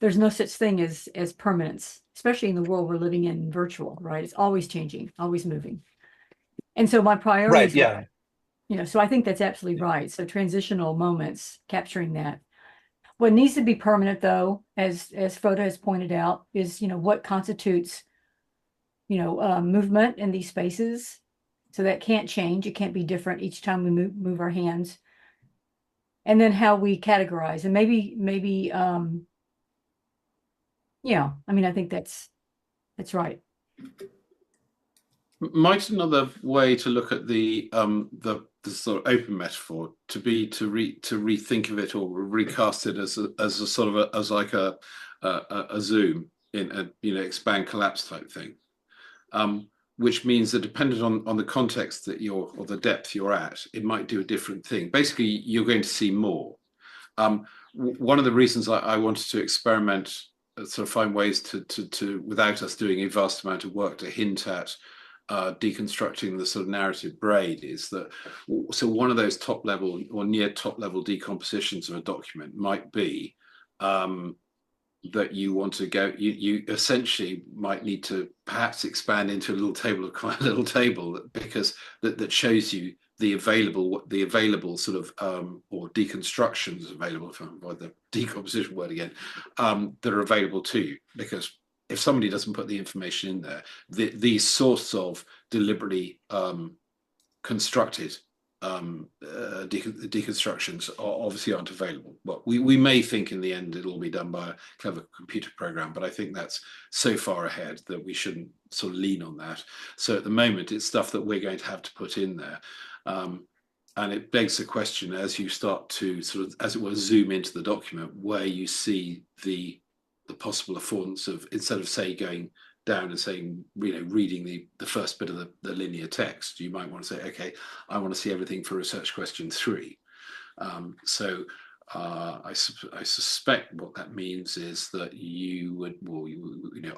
there's no such thing as permanence, especially in the world we're living in, virtual, right? It's always changing, always moving. And so my priorities, right, yeah. So I think that's absolutely right. So transitional moments, capturing that. What needs to be permanent, though, as Frode has pointed out, is, what constitutes, movement in these spaces. So that can't change. It can't be different each time we move our hands. And then how we categorize, and maybe, yeah, I mean, I think that's right. Might another way to look at the sort of open metaphor to be to rethink of it or recast it as a sort of as like a zoom in a expand collapse type thing, which means that dependent on the context that you're or the depth you're at, it might do a different thing. Basically, you're going to see more. One of the reasons I wanted to experiment, sort of find ways to without us doing a vast amount of work to hint at deconstructing the sort of narrative braid is that, so one of those top level or near top level decompositions of a document might be that you want to go, you essentially might need to perhaps expand into a little table because that shows you the available sort of or deconstructions available, if I avoid the decomposition word again, that are available to you. Because if somebody doesn't put the information in there, these sorts of deliberately constructed deconstructions obviously aren't available. Well, we may think in the end it'll be done by a clever computer program, but I think that's so far ahead that we shouldn't sort of lean on that. So at the moment, it's stuff that we're going to have to put in there. And it begs the question, as you start to sort of, as it were, zoom into the document, where you see the possible affordance of, instead of say going down and saying, reading the first bit of the linear text, you might want to say, okay, I want to see everything for research question 3. So I suspect what that means is that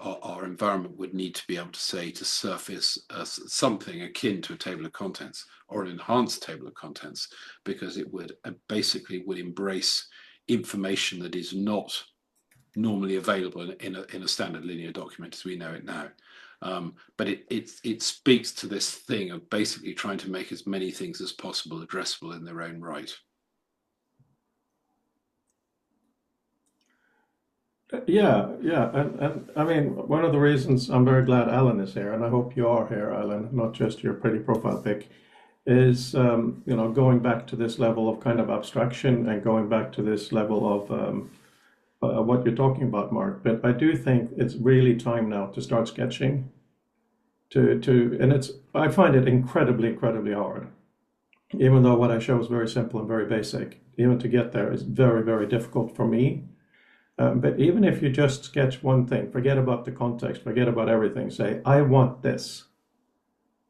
our environment would need to be able to say, to surface something akin to a table of contents or an enhanced table of contents, because it would basically embrace information that is not normally available in a standard linear document as we know it now. But it speaks to this thing of basically trying to make as many things as possible addressable in their own right. Yeah, and I mean, one of the reasons I'm very glad Alan is here, and I hope you are here, Alan, not just your pretty profile pic, is going back to this level of kind of abstraction and going back to this level of what you're talking about, Mark. But I do think it's really time now to start sketching. And I find it incredibly hard. Even though what I show is very simple and very basic, even to get there is very, very difficult for me. But even if you just sketch one thing, forget about the context, forget about everything, say, I want this.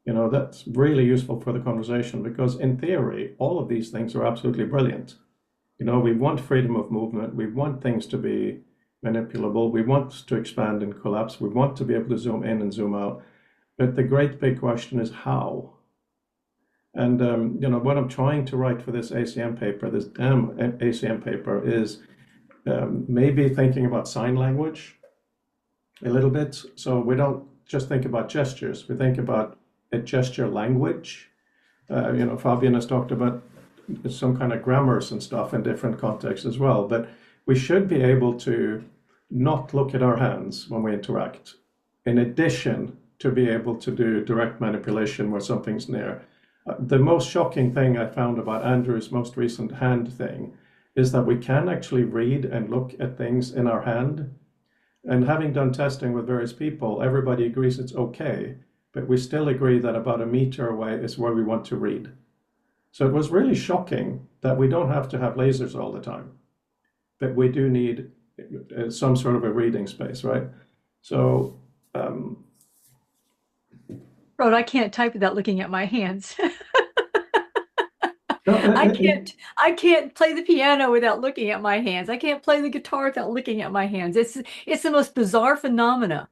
That's really useful for the conversation, because in theory, all of these things are absolutely brilliant. We want freedom of movement. We want things to be manipulable. We want to expand and collapse. We want to be able to zoom in and zoom out. But the great big question is how. And what I'm trying to write for this ACM paper, this damn ACM paper, is maybe thinking about sign language a little bit. So we don't just think about gestures. We think about a gesture language. Fabian has talked about some kind of grammars and stuff in different contexts as well. But we should be able to not look at our hands when we interact, in addition to be able to do direct manipulation where something's near. The most shocking thing I found about Andrew's most recent hand thing is that we can actually read and look at things in our hand. And having done testing with various people, everybody agrees it's okay, but we still agree that about a meter away is where we want to read. So it was really shocking that we don't have to have lasers all the time, but we do need some sort of a reading space, right? So, Frode, I can't type without looking at my hands. no, I can't play the piano without looking at my hands. I can't play the guitar without looking at my hands. It's the most bizarre phenomena.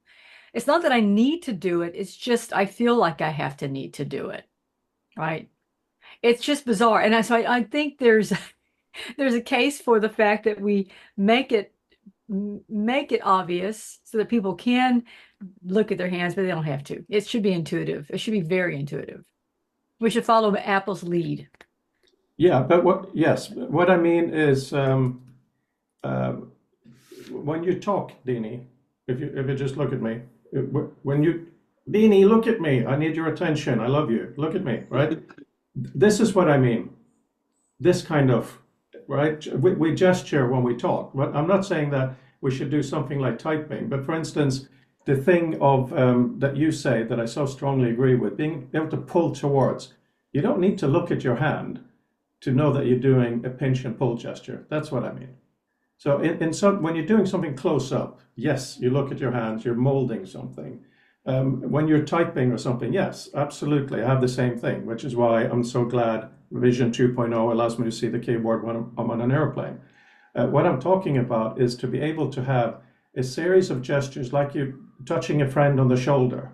It's not that I need to do it. It's just I feel like I have to need to do it, right? It's just bizarre. And so I think there's a case for the fact that we make it obvious so that people can look at their hands, but they don't have to. It should be intuitive. It should be very intuitive. We should follow Apple's lead. Yeah, but what I mean is, when you talk, Dini, if you just look at me, when you, Dini, look at me. I need your attention. I love you. Look at me, right? This is what I mean. This kind of, right? We gesture when we talk. But I'm not saying that we should do something like typing. But for instance, the thing of that you say that I so strongly agree with, being able to pull towards. You don't need to look at your hand to know that you're doing a pinch and pull gesture. That's what I mean. So when you're doing something close up, yes, you look at your hands, you're molding something. When you're typing or something, yes, absolutely, I have the same thing, which is why I'm so glad Vision 2.0 allows me to see the keyboard when I'm on an airplane. What I'm talking about is to be able to have a series of gestures, like you touching a friend on the shoulder,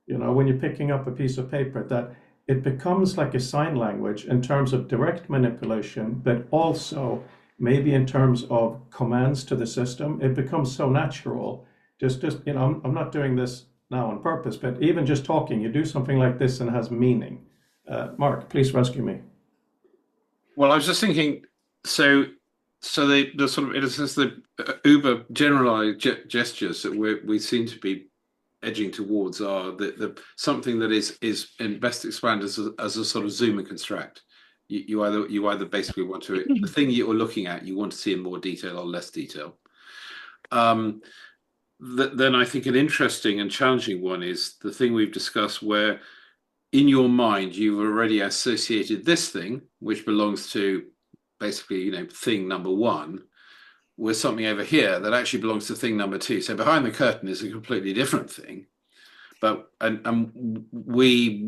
when you're picking up a piece of paper, that it becomes like a sign language in terms of direct manipulation, but also maybe in terms of commands to the system. It becomes so natural. I'm not doing this now on purpose, but even just talking, you do something like this and it has meaning. Mark, please rescue me. Well, I was just thinking, so the sort of, in a sense, the uber generalized gestures that we seem to be edging towards are the something that is best explained as a sort of zoom and construct. You either basically want to, the thing you're looking at, you want to see in more detail or less detail. Then I think an interesting and challenging one is the thing we've discussed, where in your mind you've already associated this thing, which belongs to basically thing number one, with something over here that actually belongs to thing number two. So behind the curtain is a completely different thing. But and we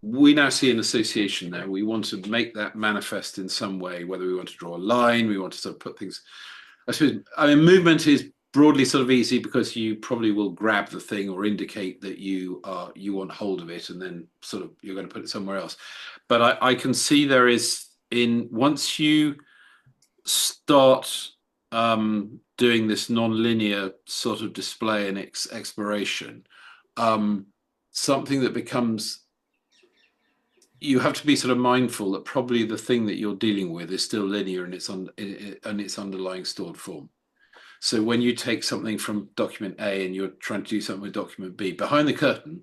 now see an association there. We want to make that manifest in some way, whether we want to draw a line, we want to sort of put things. I mean, movement is broadly sort of easy because you probably will grab the thing or indicate that you want hold of it, and then sort of you're going to put it somewhere else. But I can see there is, once you start doing this non-linear sort of display and exploration, something that becomes, you have to be sort of mindful that probably the thing that you're dealing with is still linear in its underlying stored form. So when you take something from document A and you're trying to do something with document B, behind the curtain,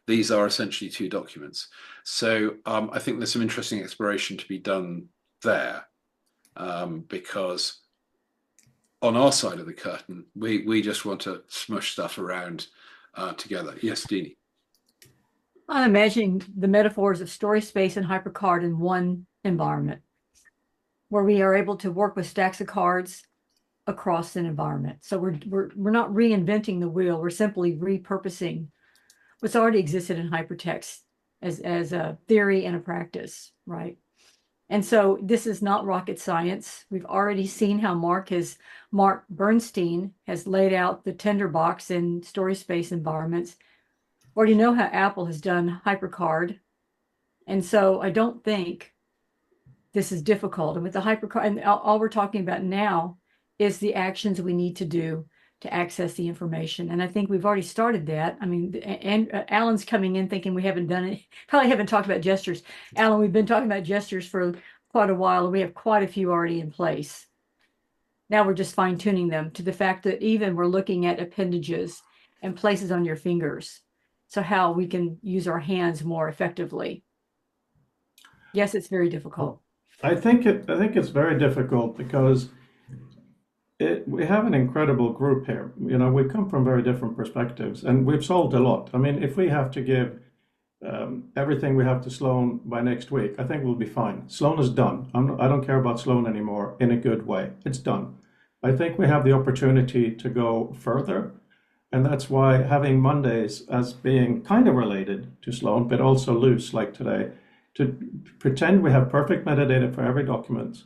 these are essentially two documents. So I think there's some interesting exploration to be done there, because on our side of the curtain, we just want to smush stuff around together. Yes, Dini. I'm imagining the metaphors of story space and hypercard in one environment, where we are able to work with stacks of cards across an environment. So we're not reinventing the wheel. We're simply repurposing what's already existed in hypertext as a theory and a practice, right? And so this is not rocket science. We've already seen how Mark Bernstein has laid out the tinderbox in story space environments. Or you know how Apple has done HyperCard. And so I don't think this is difficult. And with the HyperCard, and all we're talking about now is the actions we need to do to access the information. And I think we've already started that. I mean, and Alan's coming in thinking we haven't done it. Probably haven't talked about gestures. Alan, we've been talking about gestures for quite a while, and we have quite a few already in place. Now we're just fine tuning them to the fact that even we're looking at appendages and places on your fingers. So how we can use our hands more effectively. Yes, it's very difficult. I think it's very difficult because we have an incredible group here. We come from very different perspectives, and we've solved a lot. I mean, if we have to give everything we have to Sloan by next week, I think we'll be fine. Sloan is done. I don't care about Sloan anymore in a good way. It's done. I think we have the opportunity to go further. And that's why having Mondays as being kind of related to Sloan, but also loose like today, to pretend we have perfect metadata for every document,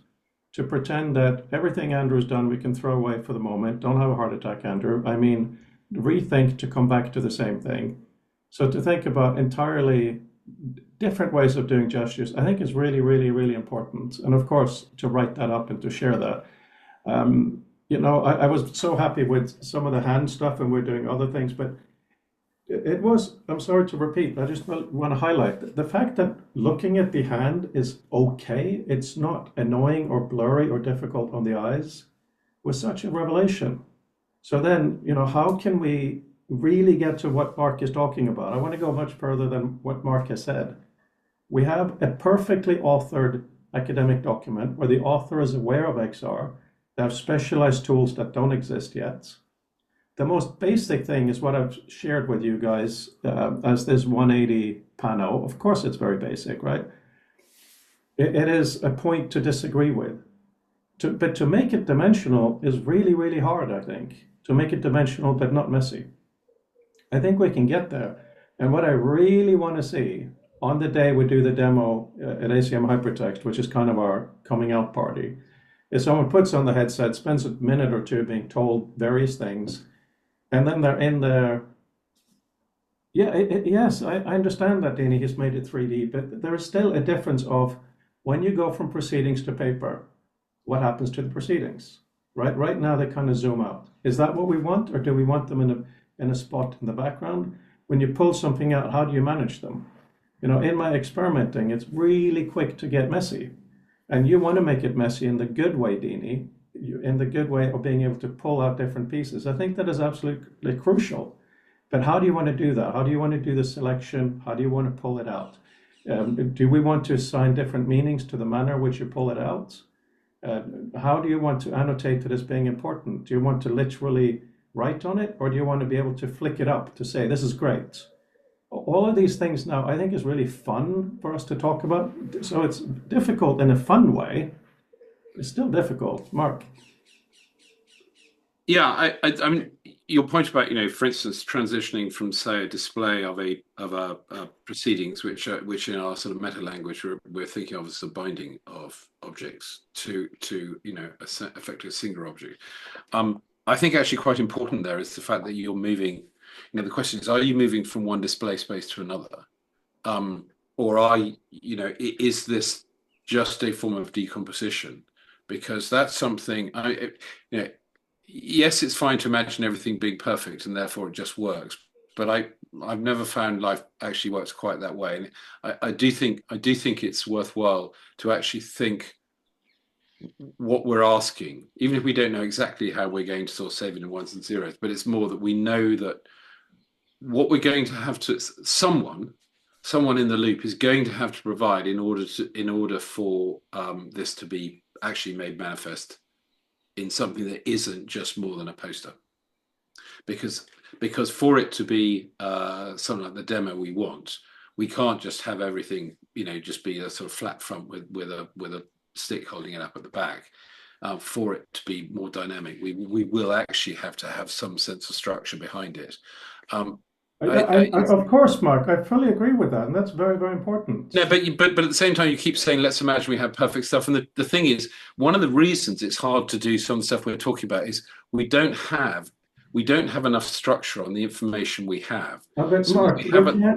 to pretend that everything Andrew's done we can throw away for the moment. Don't have a heart attack, Andrew. I mean, rethink to come back to the same thing. So to think about entirely different ways of doing gestures, I think is really, really, really important. And of course, to write that up and to share that. I was so happy with some of the hand stuff, and we're doing other things, but It was, I'm sorry to repeat, but I just want to highlight the fact that looking at the hand is okay, it's not annoying or blurry or difficult on the eyes, was such a revelation. So then, how can we really get to what Mark is talking about? I want to go much further than what Mark has said. We have a perfectly authored academic document where the author is aware of XR. They have specialized tools that don't exist yet. The most basic thing is what I've shared with you guys as this 180 panel. Of course, it's very basic, right? It is a point to disagree with. But to make it dimensional is really, really hard, I think. To make it dimensional but not messy. I think we can get there. And what I really want to see on the day we do the demo at ACM Hypertext, which is kind of our coming out party, is someone puts on the headset, spends a minute or two being told various things, and then they're in there. Yeah, yes, I understand that, Dini, he's made it 3D, but there is still a difference of when you go from proceedings to paper, what happens to the proceedings, right? Right now they kind of zoom out. Is that what we want, or do we want them in a spot in the background? When you pull something out, how do you manage them? In my experimenting, it's really quick to get messy. And you want to make it messy in the good way, Dini, in the good way of being able to pull out different pieces. I think that is absolutely crucial. But how do you want to do that? How do you want to do the selection? How do you want to pull it out? Do we want to assign different meanings to the manner in which you pull it out? How do you want to annotate it as being important? Do you want to literally write on it, or do you want to be able to flick it up to say, this is great? All of these things now, I think, is really fun for us to talk about. So it's difficult in a fun way. It's still difficult. Mark. Yeah, I mean, your point about, for instance, transitioning from, say, a display of a proceedings, which in our sort of meta language we're thinking of as a binding of objects to effectively a single object. I think actually quite important there is the fact that you're moving. The question is, are you moving from one display space to another, or is this just a form of decomposition? Because that's something yes, it's fine to imagine everything being perfect and therefore it just works. But I've never found life actually works quite that way. And I do think it's worthwhile to actually think what we're asking, even if we don't know exactly how we're going to sort of save it in ones and zeros. But it's more that we know that what we're going to have to someone in the loop is going to have to provide in order for this to be actually made manifest in something that isn't just more than a poster, because for it to be something like the demo we want, we can't just have everything just be a sort of flat front with a stick holding it up at the back. For it to be more dynamic, we will actually have to have some sense of structure behind it. Of course, Mark, I fully agree with that, and that's very, very important. No, but at the same time, you keep saying, let's imagine we have perfect stuff. And the thing is, one of the reasons it's hard to do some stuff we're talking about is we don't have enough structure on the information we have. But So Mark,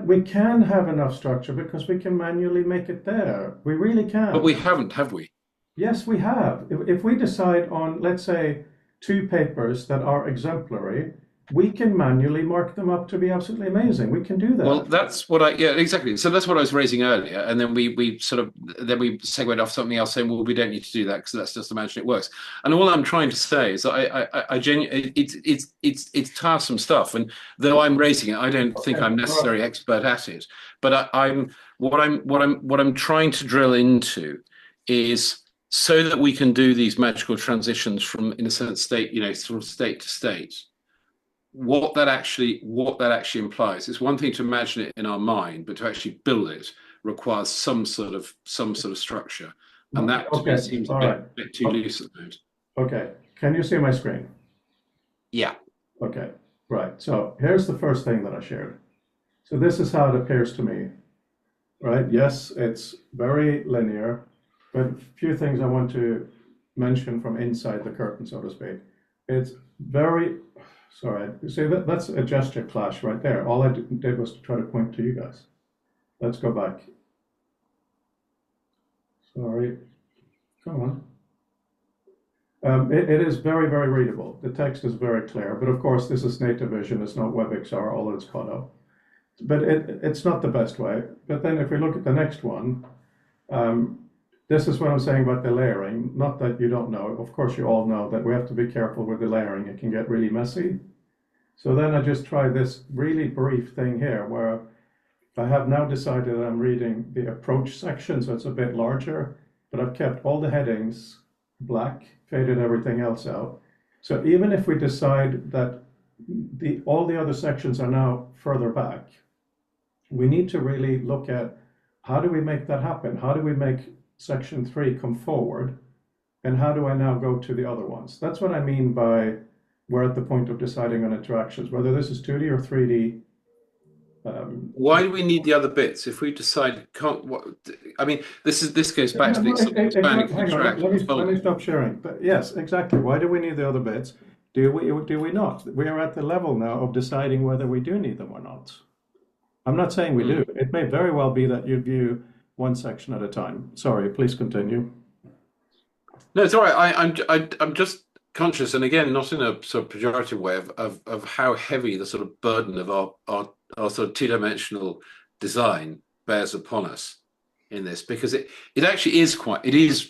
we can have enough structure because we can manually make it there. We really can. But we haven't, have we? Yes, we have. If we decide on, let's say, 2 papers that are exemplary, we can manually mark them up to be absolutely amazing. We can do that. Well, that's what exactly. So that's what I was raising earlier, and then we segued off something else, saying, well, we don't need to do that because let's just imagine it works. And all I'm trying to say is, I genuinely, it's tiresome stuff. And though I'm raising it, I don't think I'm necessarily expert at it. But what I'm trying to drill into is so that we can do these magical transitions from, in a sense, state to state. What that actually implies. It's one thing to imagine it in our mind, but to actually build it requires some sort of structure, and that to me seems a bit too loose at the moment. Okay, can you see my screen? Yeah. Okay, right. So here's the first thing that I shared. So this is how it appears to me, right? Yes, it's very linear, but a few things I want to mention from inside the curtain, so to speak. It's very. Sorry, see that's a gesture clash right there. All I did was to try to point to you guys. Let's go back. Sorry, come It is very, very readable. The text is very clear, but of course this is native vision, it's not WebXR, all it's caught up. But it's not the best way. But then if we look at the next one, this is what I'm saying about the layering. Not that you don't know, of course you all know that we have to be careful with the layering, it can get really messy. So then I just try this really brief thing here where I have now decided that I'm reading the approach section, so it's a bit larger, but I've kept all the headings black, faded everything else out. So even if we decide that all the other sections are now further back, we need to really look at how do we make that happen? How do we make section 3 come forward? And how do I now go to the other ones? That's what I mean by we're at the point of deciding on interactions, whether this is 2D or 3D. Why do we need the other bits if we decide I mean, this goes back to the expanding contract. Let me stop sharing. But yes, exactly. Why do we need the other bits? Do we not? We are at the level now of deciding whether we do need them or not. I'm not saying we do. It may very well be that you view one section at a time. Sorry, please continue. No, it's all right. I'm just conscious, and again, not in a sort of pejorative way, of how heavy the sort of burden of our sort of two-dimensional design bears upon us in this, because it actually is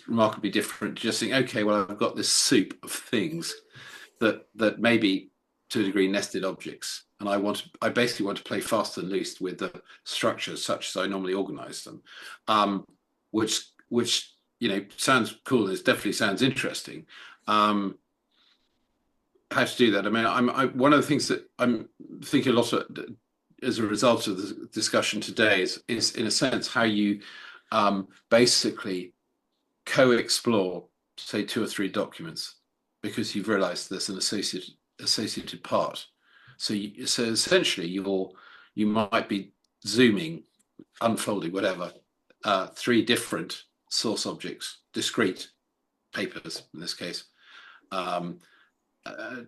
remarkably different to just think, okay, well, I've got this soup of things that may be to a degree nested objects, and I basically want to play fast and loose with the structures such as I normally organize them, which sounds cool. It definitely sounds interesting. How to do that? I mean, one of the things that I'm thinking a lot of, as a result of the discussion today is in a sense how you basically co-explore, say, 2 or 3 documents, because you've realized there's an associated part. So essentially you might be zooming, unfolding, whatever, 3 different source objects, discrete papers in this case,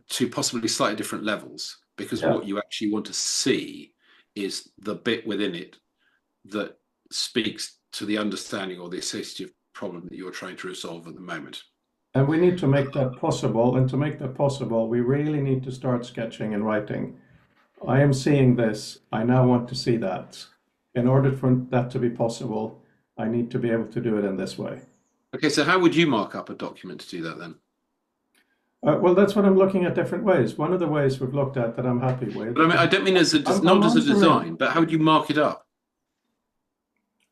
to possibly slightly different levels, because what you actually want to see is the bit within it that speaks to the understanding or the associative problem that you're trying to resolve at the moment. And we need to make that possible. And to make that possible, we really need to start sketching and writing. I am seeing this. I now want to see that. In order for that to be possible, I need to be able to do it in this way. Okay, so how would you mark up a document to do that then? Well, that's what I'm looking at different ways. One of the ways we've looked at that I'm happy with. But I mean, I don't mean as not as a design, but how would you mark it up?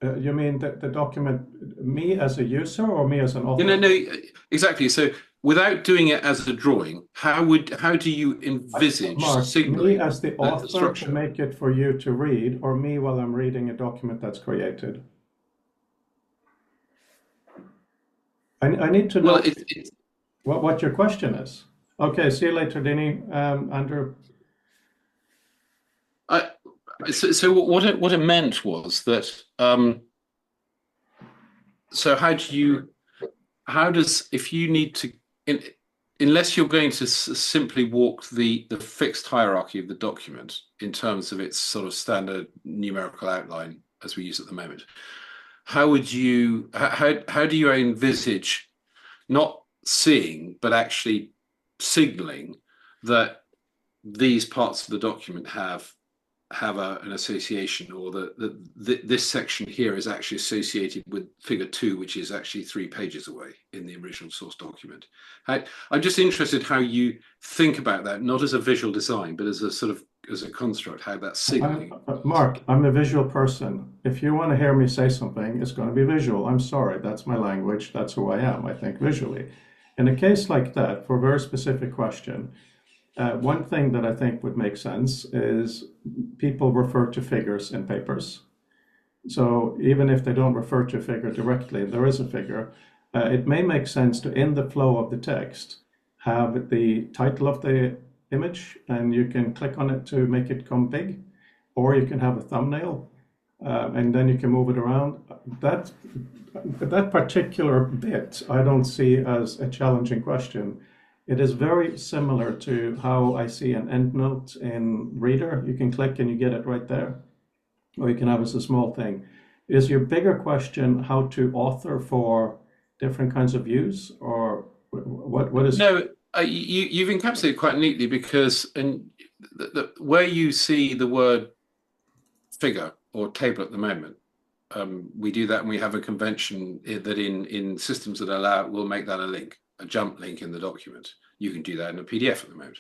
You mean the document, me as a user or me as an author? No, exactly. So without doing it as a drawing, how do you envisage me as the author to make it for you to read, or me while I'm reading a document that's created? I need to know what your question is. Okay, see you later, Dini. Andrew. So what it meant was that so if you need to, unless you're going to simply walk the fixed hierarchy of the document in terms of its sort of standard numerical outline as we use at the moment, how do you envisage not seeing but actually signaling that these parts of the document have an association, or this section here is actually associated with figure 2, which is actually 3 pages away in the original source document? I'm just interested how you think about that, not as a visual design, but as a construct, how that's signaling. Mark, I'm a visual person. If you want to hear me say something, it's going to be visual. I'm sorry, that's my language. That's who I am. I think visually. In a case like that, for a very specific question, one thing that I think would make sense is people refer to figures in papers. So even if they don't refer to a figure directly, there is a figure. It may make sense to, in the flow of the text, have the title of the image, and you can click on it to make it come big, or you can have a thumbnail, and then you can move it around. That particular bit I don't see as a challenging question. It is very similar to how I see an endnote in Reader. You can click and you get it right there, or you can have it as a small thing. Is your bigger question how to author for different kinds of views, or What is? No, you've encapsulated quite neatly, because where you see the word figure or table at the moment, we do that, and we have a convention that in systems that allow it, we'll make that a link, a jump link in the document. You can do that in a PDF at the moment.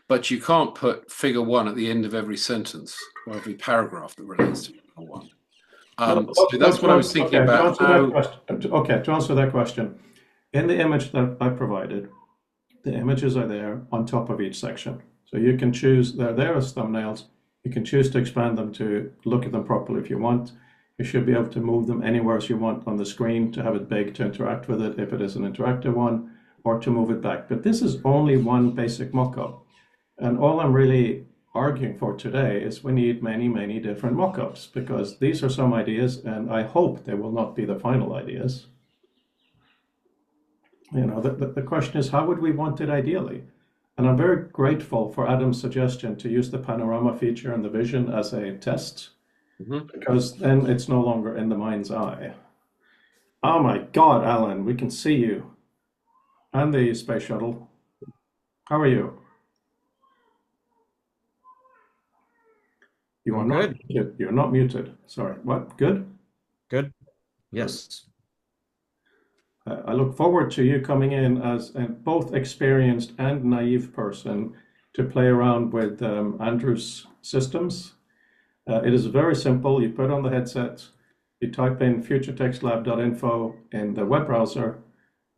But you can't put figure 1 at the end of every sentence or every paragraph that relates to figure 1. So that's what I was thinking about. To answer that question, in the image that I provided, the images are there on top of each section. So you can choose, they're there as thumbnails. You can choose to expand them to look at them properly if you want. You should be able to move them anywhere as you want on the screen, to have it big, to interact with it if it is an interactive one, or to move it back. But this is only one basic mockup. And all I'm really arguing for today is we need many, many different mockups, because these are some ideas, and I hope they will not be the final ideas. You know, the question is, how would we want it ideally? And I'm very grateful for Adam's suggestion to use the panorama feature and the vision as a test, because then it's no longer in the mind's eye. Oh my God, Alan, we can see you. And the space shuttle. How are you? You are not muted. You're not muted. Sorry. What? Good? Good. Yes. I look forward to you coming in as a both experienced and naive person to play around with Andrew's systems. It is very simple. You put on the headset, you type in futuretextlab.info in the web browser,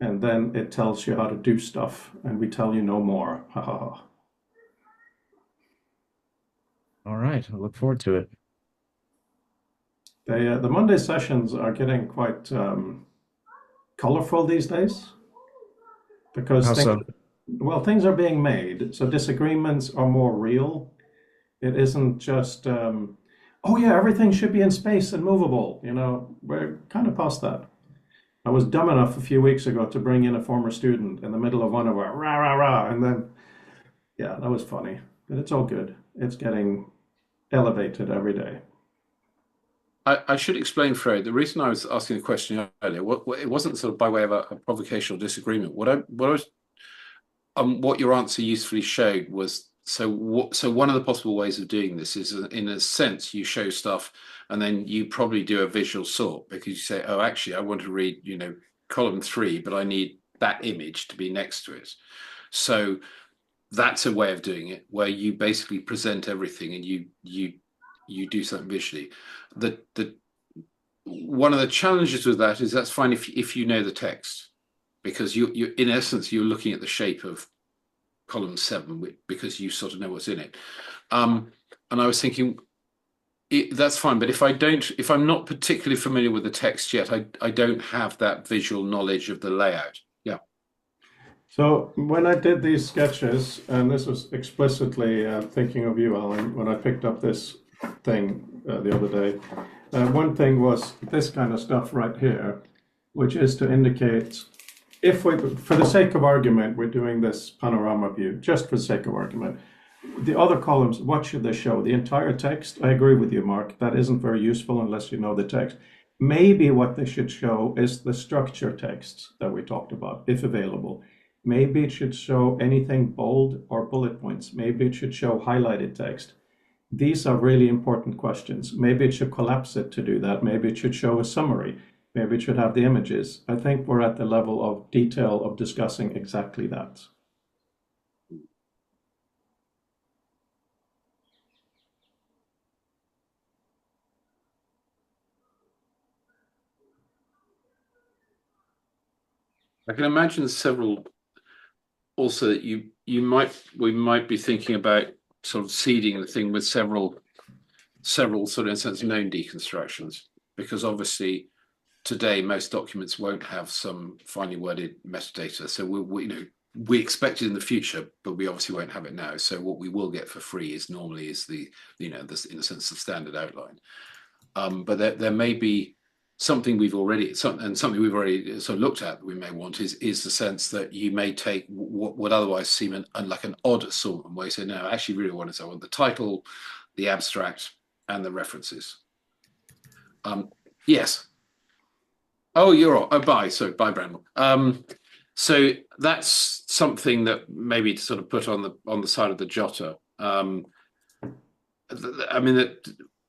and then it tells you how to do stuff, and we tell you no more. Ha ha ha. All right. I look forward to it. The Monday sessions are getting quite colorful these days, because things are being made, so disagreements are more real. It isn't just oh yeah, everything should be in space and movable. You know, we're kind of past that. I was dumb enough a few weeks ago to bring in a former student in the middle of one of our rah rah rah, and then yeah, that was funny, but it's all good. It's getting elevated every day. I should explain, Frode, the reason I was asking the question earlier, it wasn't sort of by way of a provocation or disagreement. What your answer usefully showed was, so one of the possible ways of doing this is, in a sense, you show stuff and then you probably do a visual sort, because you say, oh, actually, I want to read, you know, column 3, but I need that image to be next to it. So that's a way of doing it, where you basically present everything and you do something visually. One of the challenges with that is, that's fine if you know the text, because you in essence you're looking at the shape of column 7 because you sort of know what's in it. And I was thinking, that's fine, but if I'm not particularly familiar with the text yet, I don't have that visual knowledge of the layout. Yeah. So when I did these sketches, and this was explicitly thinking of you, Alan, when I picked up this thing the other day, one thing was this kind of stuff right here, which is to indicate, if we, for the sake of argument, we're doing this panorama view, just for the sake of argument, the other columns, what should they show? The entire text? I agree with you, Mark. That isn't very useful unless you know the text. Maybe what they should show is the structure texts that we talked about, if available. Maybe it should show anything bold or bullet points. Maybe it should show highlighted text. These are really important questions. Maybe it should collapse it to do that. Maybe it should show a summary. Maybe it should have the images. I think we're at the level of detail of discussing exactly that. I can imagine several. Also, we might be thinking about sort of seeding the thing with several sort of, in a sense, known deconstructions, because obviously today most documents won't have some finely worded metadata. So we expect it in the future, but we obviously won't have it now. So what we will get for free is normally the in a sense, the standard outline. But there may be something we've already sort of looked at that we may want is the sense that you may take what would otherwise seem like an odd assortment, where you say, no, actually really what is, I want the title, the abstract, and the references. Yes. Oh, you're all. Oh, bye. So bye, Bramble. So that's something that maybe to sort of put on the side of the jotter. I mean,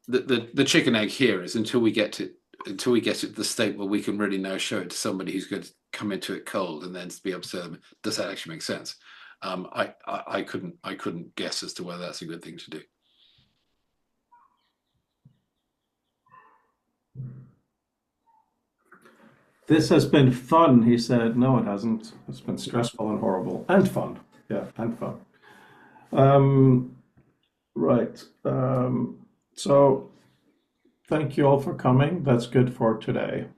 the chicken egg here is until we get it to the state where we can really now show it to somebody who's going to come into it cold and then to be able to say, does that actually make sense? I couldn't guess as to whether that's a good thing to do. This has been fun, he said. No, it hasn't. It's been stressful and horrible. And fun. Yeah, and fun. Right. So thank you all for coming. That's good for today.